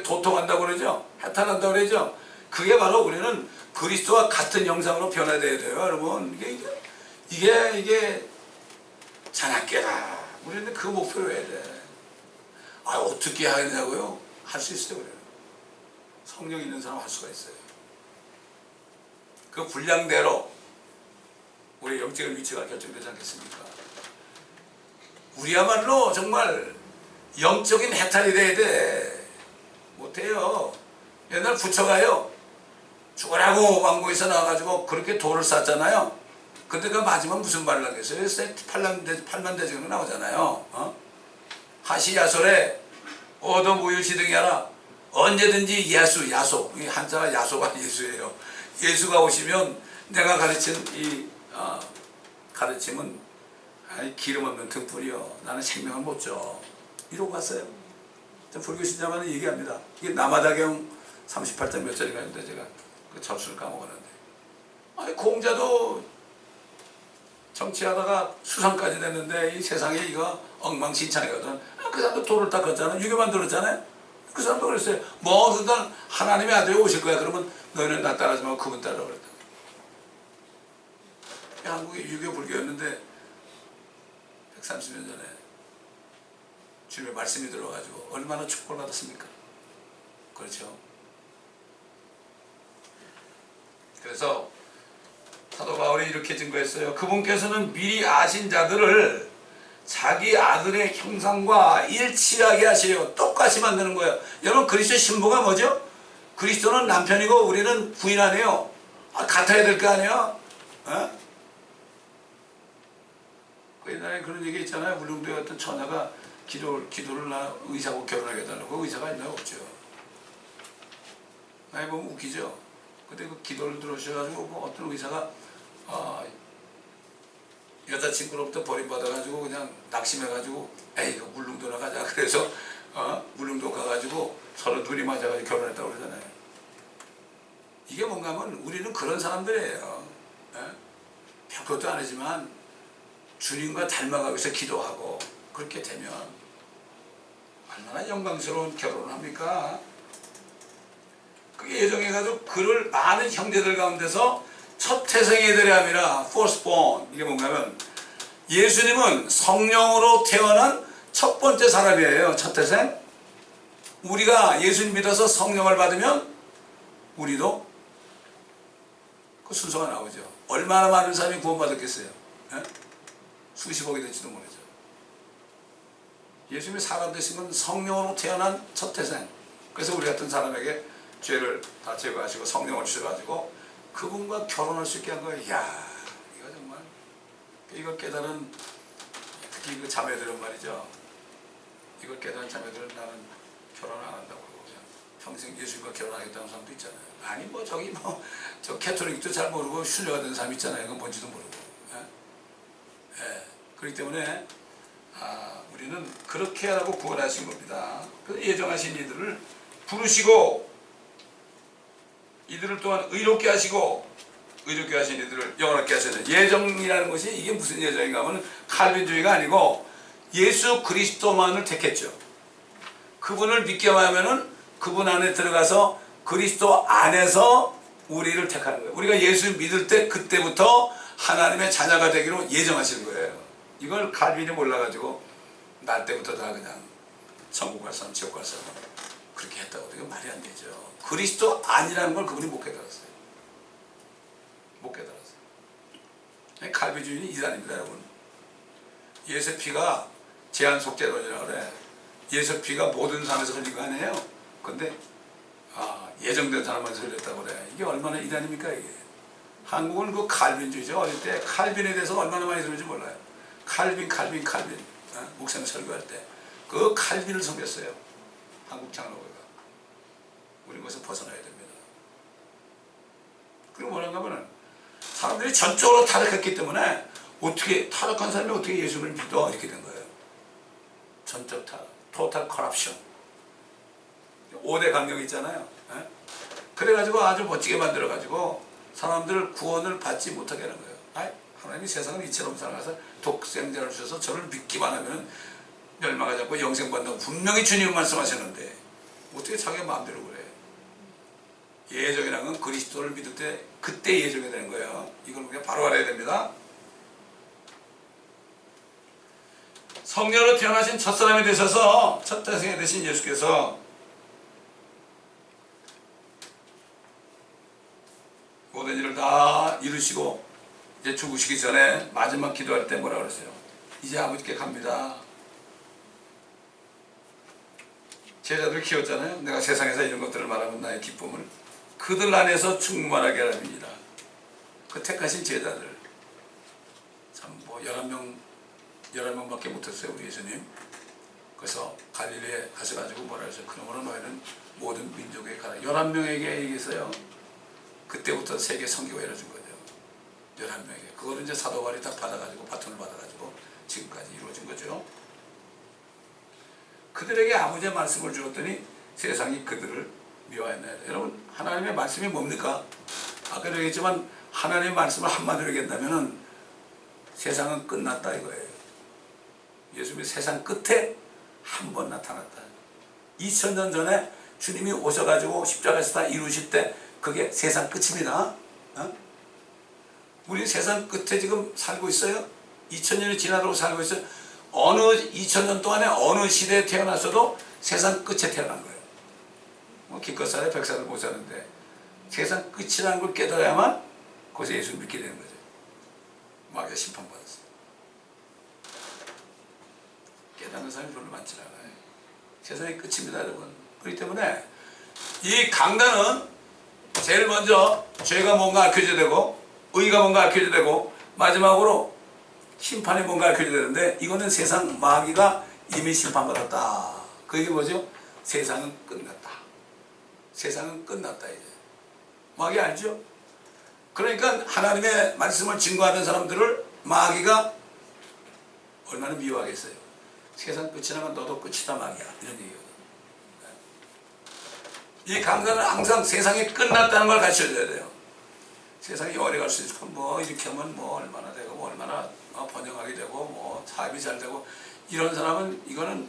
도통한다고 그러죠. 해탈한다고 그러죠. 그게 바로 우리는 그리스도와 같은 형상으로 변화되어야 돼요, 여러분. 이게 자나깨다. 우리는 그 목표로 해야 돼. 어떻게 하느냐고요? 할 수 있어요, 그래요. 성령 있는 사람 할 수가 있어요. 그 분량대로 우리 영적인 위치가 결정되지 않겠습니까? 우리야말로 정말 영적인 해탈이 돼야 돼. 못해요. 옛날 부처가요, 죽으라고 왕궁에서 나와가지고 그렇게 돌을 쌌잖아요. 근데 그 마지막 무슨 말을 하겠어요? 팔만대증으로 나오잖아요. 하시야솔에 어도무유시등이하라. 언제든지 야소, 이 한자가 야소가 예수예요. 예수가 오시면 내가 가르친 이 가르침은 기름 없는 등불이요, 나는 생명을 못 줘. 이러고 갔어요. 불교 신자만은 얘기합니다. 이게 남아다경 38장 몇 절인가 했는데 제가 그 접수를 까먹었는데, 공자도 정치하다가 수상까지 됐는데 이 세상에 이거 엉망진창이거든. 그 사람도 돌을 닦았잖아. 유교만 들었잖아요. 그 사람도 그랬어요. 모든 날 하나님의 아들이 오실 거야. 그러면 너희는 나 따라하지 말고 그분 따라라 그랬다. 한국이 유교 불교였는데 130년 전에 주님의 말씀이 들어가지고 얼마나 축복을 받았습니까? 그렇죠. 그래서 사도 바울이 이렇게 증거했어요. 그분께서는 미리 아신 자들을 자기 아들의 형상과 일치하게 하시려고 똑같이 만드는 거예요. 여러분, 그리스도의 신부가 뭐죠? 그리스도는 남편이고 우리는 부인 아니에요. 같아야 될 거 아니에요? 그 옛날에 그런 얘기 있잖아요. 울릉도에 어떤 처녀가 기도를 의사하고 결혼하게 해달라고. 그 의사가 있나요? 없죠. 많이 보면 웃기죠. 근데 그 기도를 들으셔가지고 어떤 의사가 여자친구로부터 버림받아가지고 그냥 낙심해가지고 에이 울릉도나 가자. 그래서 울릉도 가가지고 서로 눈이 맞아가지고 결혼했다고 그러잖아요. 이게 뭔가 하면 우리는 그런 사람들이에요. 별것도 아니지만 주님과 닮아가기 위해서 기도하고, 그렇게 되면 얼마나 영광스러운 결혼을 합니까? 그게 예정해가지고 그를 많은 형제들 가운데서 첫 태생이 되려 함이라. firstborn. 이게 뭔가 하면 예수님은 성령으로 태어난 첫 번째 사람이에요. 첫 태생. 우리가 예수님 믿어서 성령을 받으면 우리도 그 순서가 나오죠. 얼마나 많은 사람이 구원받았겠어요? 수십억이 될지도 모르죠. 예수님이 사람 되신 건 성령으로 태어난 첫 태생. 그래서 우리 같은 사람에게 죄를 다 제거하시고 성령을 주셔가지고 그분과 결혼할 수 있게 한 거예요. 이야, 이거 정말, 이걸 깨달은 특히 그 자매들은 말이죠. 이걸 깨달은 자매들은 나는 결혼 안 한다고 그러고 그냥 평생 예수님과 결혼하겠다는 사람도 있잖아요. 아니 뭐 저기 저 캐톨릭도 잘 모르고 순례가 된 사람 있잖아요. 그건 뭔지도 모르고. 그렇기 때문에 우리는 그렇게 하라고 구원하신 겁니다. 그 예정하신 이들을 부르시고 이들을 또한 의롭게 하시고, 의롭게 하신 이들을 영원하게 하시는 예정이라는 것이 이게 무슨 예정인가 하면 칼빈주의가 아니고 예수 그리스도만을 택했죠. 그분을 믿기만 하면은 그분 안에 들어가서 그리스도 안에서 우리를 택하는 거예요. 우리가 예수 믿을 때 그때부터 하나님의 자녀가 되기로 예정하신 거예요. 이걸 칼빈이 몰라가지고 날 때부터 다 그냥 천국 갈 사람, 지옥 갈 사람 그렇게 했다고. 이거 말이 안 되죠. 그리스도 아니라는 걸 그분이 못 깨달았어요. 못 깨달았어요. 칼빈주의는 이단입니다, 여러분. 예수의 피가 제한 속죄론이라고 그래. 예수의 피가 모든 상에서 흘린 거 아니에요. 근데 예정된 사람만 설렸다고 그래. 이게 얼마나 이단입니까 이게. 한국은 그 칼빈주의죠. 어릴 때 칼빈에 대해서 얼마나 많이 들은지 몰라요. 칼빈. 목사님 설교할 때 그 칼빈을 섬겼어요. 한국 장로교가. 우리 거기서 벗어나야 됩니다. 그리고 뭐라고 하면은 사람들이 전적으로 타락했기 때문에 어떻게 타락한 사람이 어떻게 예수를 믿어 이렇게 된 거예요. 전적 타락, 토탈 커럽션. 5대 강령 있잖아요. 에? 그래가지고 아주 멋지게 만들어가지고 사람들 구원을 받지 못하게 하는 거예요. 아이, 하나님이 세상을 이처럼 살아가서 독생자를 주셔서 저를 믿기만 하면 멸망하지 않고 영생 받는다고 분명히 주님은 말씀하셨는데 어떻게 자기가 마음대로 그래. 예정이라는 건 그리스도를 믿을 때 그때 예정이 되는 거예요. 이걸 우리가 바로 알아야 됩니다. 성녀로 태어나신 첫사람이 되셔서 첫 태생이 되신 예수께서 모든 일을 다 이루시고 이제 죽으시기 전에 마지막 기도할 때 뭐라 그랬어요? 이제 아버지께 갑니다. 제자들 키웠잖아요. 내가 세상에서 이런 것들을 말하면 나의 기쁨을 그들 안에서 충만하게 하랍니다. 그 택하신 제자들 참 뭐 11명밖에 못했어요 우리 예수님. 그래서 갈릴리에 가셔가지고 뭐라 그랬어요? 그러므로 너희는 모든 민족에 가라. 11명에게 얘기했어요. 그때부터 세계 선교가 이루어진 거죠. 11명에게. 그거를 이제 사도 바울이 딱 받아가지고 바톤을 받아가지고 지금까지 이루어진 거죠. 그들에게 아버지의 말씀을 주었더니 세상이 그들을 미워했나요? 여러분 하나님의 말씀이 뭡니까? 아까도 얘기했지만 하나님의 말씀을 한마디로 얘기한다면 세상은 끝났다 이거예요. 예수님이 세상 끝에 한 번 나타났다. 2000년 전에 주님이 오셔가지고 십자가에서 다 이루실 때 그게 세상 끝입니다. 어? 우리 세상 끝에 지금 살고 있어요. 2000년이 지나도록 살고 있어요. 어느 2000년 동안에 어느 시대에 태어났어도 세상 끝에 태어난 거예요. 뭐 기껏 살아 100살을 못 사는데 세상 끝이라는 걸 깨달아야만 거기서 예수 믿게 되는 거죠. 마귀가 심판받았어요. 깨닫는 사람이 별로 많지 않아요. 세상이 끝입니다 여러분. 그렇기 때문에 이 강단은 제일 먼저 죄가 뭔가 알려줘야 되고 의가 뭔가 알려줘야 되고 마지막으로 심판이 뭔가 알려줘야 되는데 이거는 세상 마귀가 이미 심판받았다. 그게 뭐죠? 세상은 끝났다. 세상은 끝났다 이제. 마귀 알죠? 그러니까 하나님의 말씀을 증거하는 사람들을 마귀가 얼마나 미워하겠어요. 세상 끝이라면 너도 끝이다 마귀야. 이런 얘기거든. 이 강단은 항상 세상이 끝났다는 걸 가르쳐줘야 돼요. 세상이 오래 갈 수 있고 뭐 이렇게 하면 뭐 얼마나 되고 뭐 얼마나 번영하게 되고 뭐 사업이 잘 되고 이런 사람은 이거는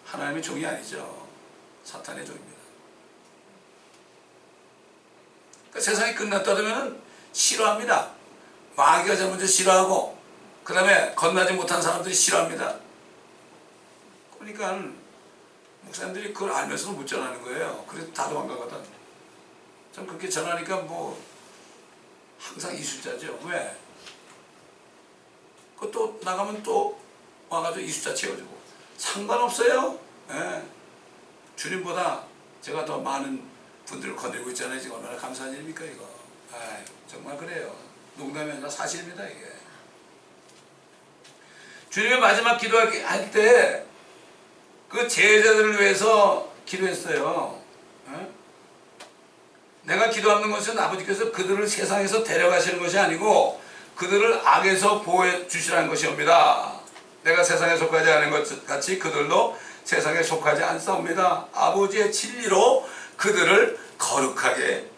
하나님의 종이 아니죠. 사탄의 종입니다. 그러니까 세상이 끝났다면 싫어합니다. 마귀가 제일 먼저 싫어하고 그 다음에 건너지 못한 사람들이 싫어합니다. 그러니까 목사님들이 그걸 알면서도 못 전하는 거예요. 그래서 다 도망가거든. 전 그렇게 전하니까 뭐 항상 이숫자죠. 왜? 그것도 나가면 또 와가지고 이숫자 채워주고 상관없어요. 예. 주님보다 제가 더 많은 분들을 건드리고 있잖아요. 지금 얼마나 감사한 일입니까 이거. 아이, 정말 그래요. 농담이 아니라 사실입니다 이게. 주님의 마지막 기도할 때 그 제자들을 위해서 기도했어요. 에? 내가 기도하는 것은 아버지께서 그들을 세상에서 데려가시는 것이 아니고 그들을 악에서 보호해 주시라는 것이옵니다. 내가 세상에 속하지 않은 것 같이 그들도 세상에 속하지 않사옵니다. 아버지의 진리로 그들을 거룩하게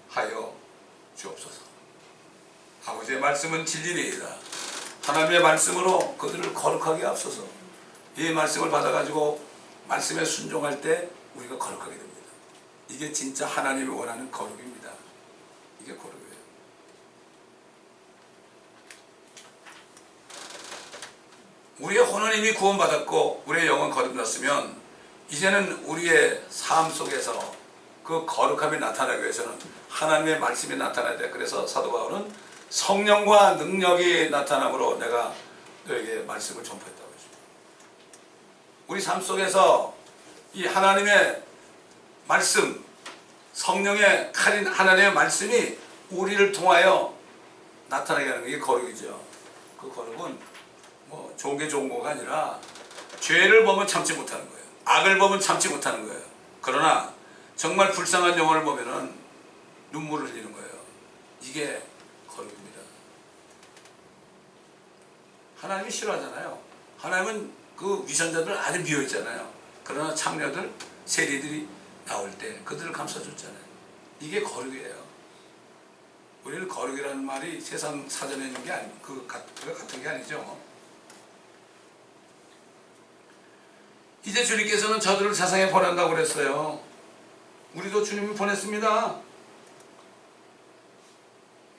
하여 주옵소서. 아버지의 말씀은 진리입니다. 하나님의 말씀으로 그들을 거룩하게 앞서서 이 말씀을 받아가지고 말씀에 순종할 때 우리가 거룩하게 됩니다. 이게 진짜 하나님이 원하는 거룩입니다. 이게 거룩이에요. 우리의 혼은 이미 구원받았고 우리의 영은 거듭났으면 이제는 우리의 삶 속에서 그 거룩함이 나타나기 위해서는 하나님의 말씀이 나타나야 돼. 그래서 사도 바울은 성령과 능력이 나타남으로 내가 너에게 말씀을 전파했다고 했습니다. 우리 삶 속에서 이 하나님의 말씀, 성령의 칼인 하나님의 말씀이 우리를 통하여 나타나게 하는 게 거룩이죠. 그 거룩은 뭐 좋은 게 좋은 거가 아니라 죄를 보면 참지 못하는 거예요. 악을 보면 참지 못하는 거예요. 그러나 정말 불쌍한 영혼을 보면은 눈물을 흘리는 거예요. 이게 거룩입니다. 하나님이 싫어하잖아요. 하나님은 그 위선자들 아주 미워했잖아요. 그러나 창녀들, 세리들이 나올 때 그들을 감싸줬잖아요. 이게 거룩이에요. 우리는 거룩이라는 말이 세상 사전에 있는 게 아니고 그거 같은 게 아니죠. 이제 주님께서는 저들을 세상에 보낸다고 그랬어요. 우리도 주님이 보냈습니다.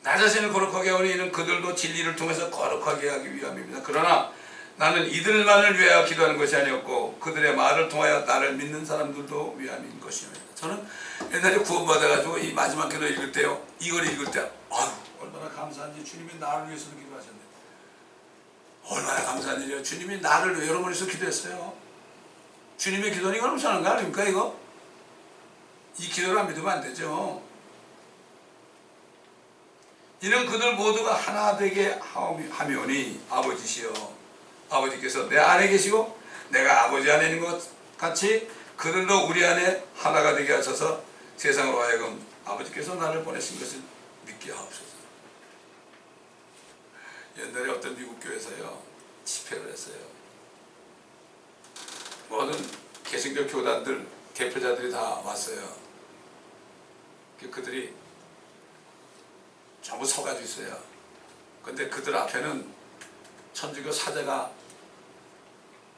나 자신을 거룩하게 하오니 이는 그들도 진리를 통해서 거룩하게 하기 위함입니다. 그러나 나는 이들만을 위하여 기도하는 것이 아니었고 그들의 말을 통하여 나를 믿는 사람들도 위함인 것입니다. 저는 옛날에 구원받아가지고 이 마지막 기도 읽을 때요, 이걸 읽을 때 아유 얼마나 감사한지. 주님이 나를 위해서도 기도하셨네. 얼마나 감사한 일이에요. 주님이 나를 여러 번 위해서 기도했어요. 주님의 기도는 이건 무슨 거 아닙니까 이거? 이 기도를 안 믿으면 안 되죠. 이는 그들 모두가 하나 되게 하며니 아버지시여, 아버지께서 내 안에 계시고 내가 아버지 안에 있는 것 같이 그들도 우리 안에 하나가 되게 하셔서 세상으로 하여금 아버지께서 나를 보내신 것을 믿게 하옵소서. 옛날에 어떤 미국 교회에서요 집회를 했어요. 모든 개신교 교단들 대표자들이 다 왔어요. 그들이 전부 서가지고 있어요. 근데 그들 앞에는 천주교 사제가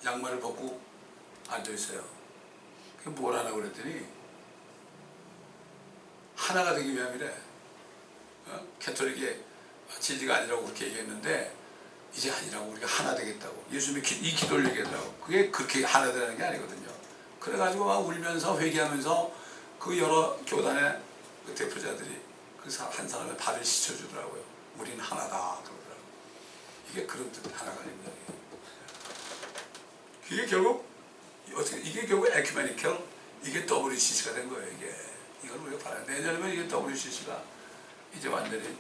양말을 벗고 앉아있어요. 그게 뭘 하나 그랬더니 하나가 되기 위함이래. 캐톨릭의 진리가 아니라고 그렇게 얘기했는데 이제 아니라고, 우리가 하나 되겠다고. 예수님이 이 기도를 얘기하더라고. 그게 그렇게 하나 되는 게 아니거든요. 그래가지고 막 울면서 회개하면서 그 여러 교단의 그 대표자들이 그 한 사람의 발을 씻어주더라고요. 우린 하나다 그러더라고요. 이게 그런 뜻, 하나가 아닙니다. 이게 결국 어떻게, 이게 결국 에큐메니컬, 이게 WCC가 된 거예요. 이걸 우리가 바라요. 내년이면 이게 WCC가 이제 완전히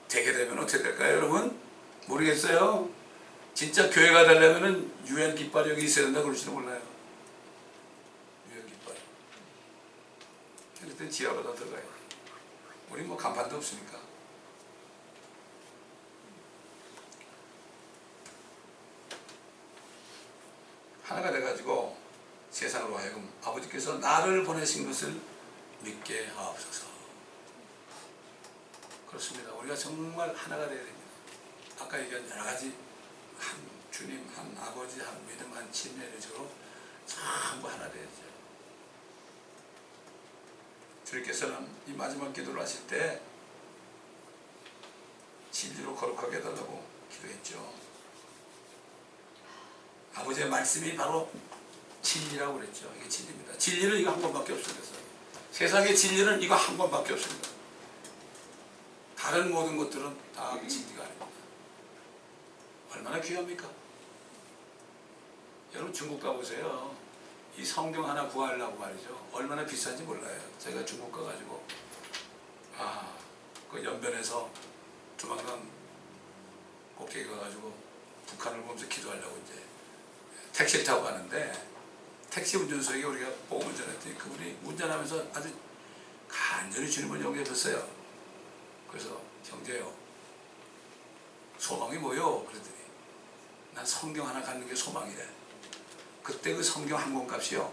되게 되면 어떻게 될까요, 여러분? 모르겠어요. 진짜 교회가 되려면은 유엔 깃발이 여기 있어야 된다 그럴지도 몰라요. 유엔 깃발. 그때 지하로 다 들어가요. 우리 뭐 간판도 없으니까. 하나가 돼가지고 세상으로 하여금 아버지께서 나를 보내신 것을 믿게 하옵소서. 그렇습니다. 우리가 정말 하나가 되어야 됩니다. 아까 얘기한 여러 가지 한 주님, 한 아버지, 한 믿음, 한 진리를 적으로 전부 하나 되어야죠. 주님께서는 이 마지막 기도를 하실 때 진리로 거룩하게 해달라고 기도했죠. 아버지의 말씀이 바로 진리라고 그랬죠. 이게 진리입니다. 진리는 이거 한 번밖에 없습니다. 세상의 진리는 이거 한 번밖에 없습니다. 다른 모든 것들은 다 진리가 아닙니다. 얼마나 귀합니까? 여러분 중국 가보세요. 이 성경 하나 구하려고 말이죠. 얼마나 비싼지 몰라요. 제가 중국 가가지고 그 연변에서 조만간 꼭대기 가가지고 북한을 보면서 기도하려고 이제 택시를 타고 가는데 택시 운전수에게 우리가 보험 운전했더니 그분이 운전하면서 아주 간절히 주님을 영접했어요. 그래서 형제요, 소망이 뭐요? 그랬더니 난 성경 하나 갖는 게 소망이래. 그때 그 성경 한 권 값이요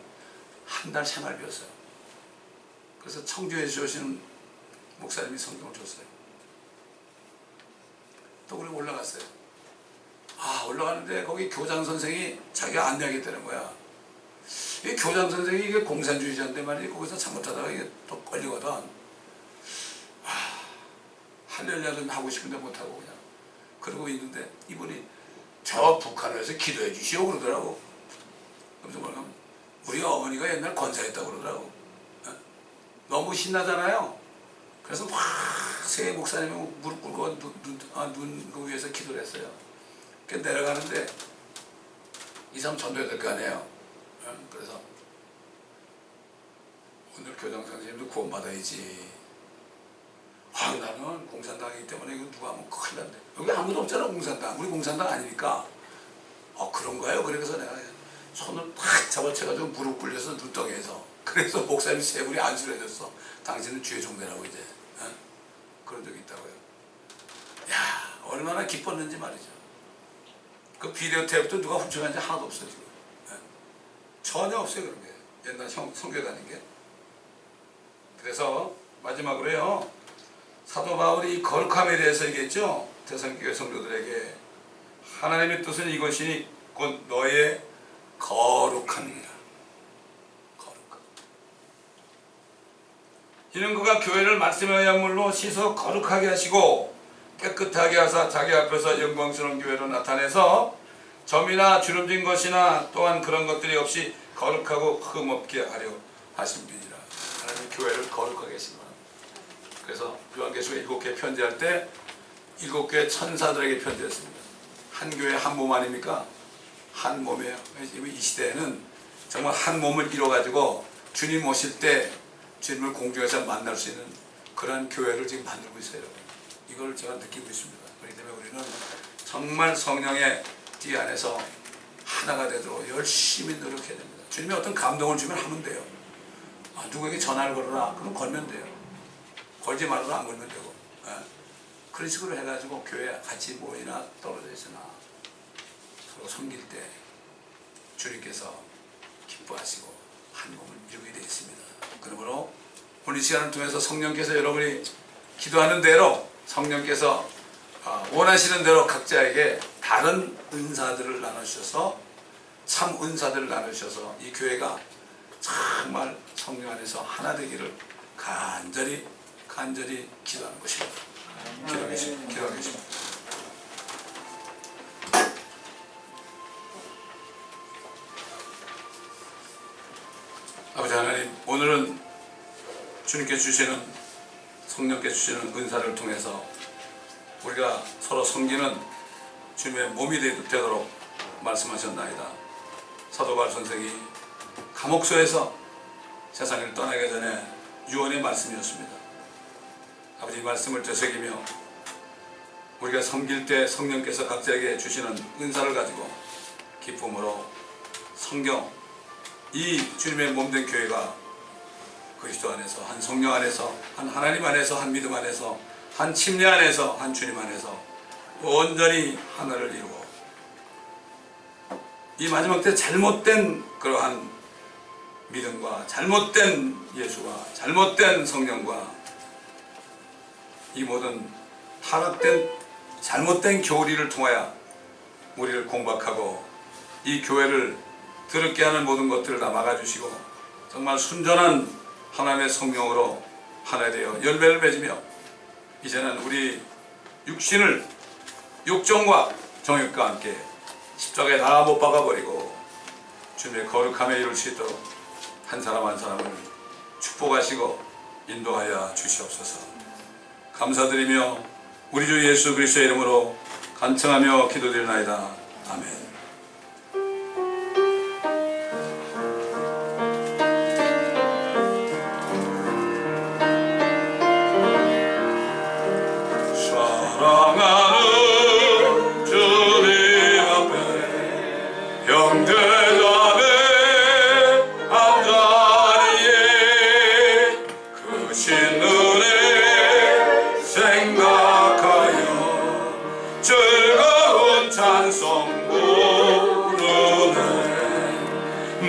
한 달 생활비였어요. 그래서 청주에 주시는 목사님이 성경을 줬어요. 또 우리 올라갔어요. 올라가는데 거기 교장 선생이 자기가 안내하겠다는 거야. 이 교장 선생이 이게 공산주의자인데 말이지, 거기서 잘못하다가 이게 또 걸리거든. 할렐루야 좀 하고 싶은데 못하고 그냥 그러고 있는데 이분이 저 북한에서 기도해 주시오 그러더라고. 그래서 뭐냐면 우리 어머니가 옛날 권사했다고 그러더라고. 너무 신나잖아요. 그래서 막 세 목사님이 무릎 꿇고 눈 위에서 기도를 했어요. 그 내려가는데 이 사람 전도해야 될 거 아니에요. 그래서 오늘 교장 선생님도 구원받아야지. 나는 공산당이기 때문에 이거 누가 하면 큰일 난대. 여기 아무도 없잖아 공산당. 우리 공산당 아니니까. 그런가요? 그래서 내가 손을 탁 잡아채가지고 무릎 꿇려서 눈덩이에서. 그래서 목사님 세 분이 안수해줬어. 당신은 주의 종대라고 이제. 그런 적이 있다고요. 야, 얼마나 기뻤는지 말이죠. 그 비디오 테이프도 누가 훔쳐간지 하나도 없어 지금. 전혀 없어요 그런 게. 옛날 성교 다닌 게. 그래서 마지막으로요. 사도 바울이 이 거룩함에 대해서 얘기했죠. 대성교회 성도들에게 하나님의 뜻은 이것이니 곧 너의 거룩함이라. 거룩함. 이는 그가 교회를 말씀의 약물로 씻어 거룩하게 하시고 깨끗하게 하사 자기 앞에서 영광스러운 교회로 나타내서 점이나 주름진 것이나 또한 그런 것들이 없이 거룩하고 흠없게 하려 하심이니라. 하나님 교회를 거룩하게 하신 것. 그래서 요한계시록 7개 편지할 때 7개 천사들에게 편지했습니다. 한 교회 한 몸 아닙니까? 한 몸이에요. 이 시대에는 정말 한 몸을 이뤄가지고 주님 오실 때 주님을 공중에서 만날 수 있는 그런 교회를 지금 만들고 있어요. 이걸 제가 느끼고 있습니다. 그렇기 때문에 우리는 정말 성령의 띠 안에서 하나가 되도록 열심히 노력해야 됩니다. 주님이 어떤 감동을 주면 하면 돼요. 누구에게 전화를 걸어라. 그럼 걸면 돼요. 걸지 말아도 안 걸면 되고. 그런 식으로 해가지고 교회 같이 모이나 떨어져 있으나 서로 섬길 때 주님께서 기뻐하시고 한 몸을 이루게 되어 있습니다. 그러므로 오늘 이 시간을 통해서 성령께서 여러분이 기도하는 대로 성령께서 원하시는 대로 각자에게 다른 은사들을 나누셔서 참 은사들을 나누셔서 이 교회가 정말 성령 안에서 하나 되기를 간절히 기도하는 것입니다. 기도하겠습니다. 아버지 하나님, 오늘은 주님께 주시는 성령께 주시는 은사를 통해서 우리가 서로 섬기는 주님의 몸이 되도록 말씀하셨나이다. 사도 바울 선생이 감옥소에서 세상을 떠나기 전에 유언의 말씀이었습니다. 아버지 말씀을 되새기며 우리가 섬길 때 성령께서 각자에게 주시는 은사를 가지고 기쁨으로 성경, 이 주님의 몸된 교회가 그리스도 안에서, 한 성령 안에서, 한 하나님 안에서, 한 믿음 안에서, 한 침례 안에서, 한 주님 안에서 온전히 하나를 이루고 이 마지막 때 잘못된 그러한 믿음과 잘못된 예수와 잘못된 성령과 이 모든 타락된 잘못된 교리를 통하여 우리를 공박하고 이 교회를 더럽게 하는 모든 것들을 다 막아주시고 정말 순전한 하나님의 성령으로 하나 되어 열매를 맺으며 이제는 우리 육신을 욕정과 정욕과 함께 십자가에 다 못 박아버리고 주님의 거룩함에 이룰 수 있도록 한 사람 한 사람을 축복하시고 인도하여 주시옵소서. 감사드리며 우리 주 예수 그리스도의 이름으로 간청하며 기도드리나이다. 아멘. 사랑하는 주님 앞에 형제자매 한자리에 그 신은혜 생각하여 즐거운 찬송 부르네.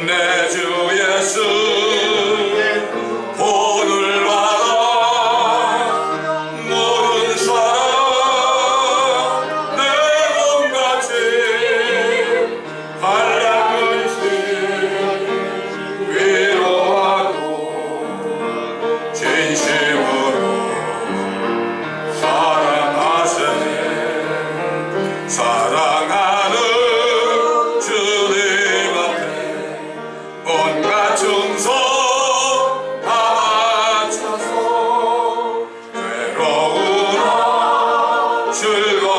내 주 예수 본을 받아 모든 사람 내 몸같이 한량을 위로하고 진심으로 사랑하시네. 사랑하는 주님 앞에 온갖 충성 다 바쳐서 괴로우나 즐거워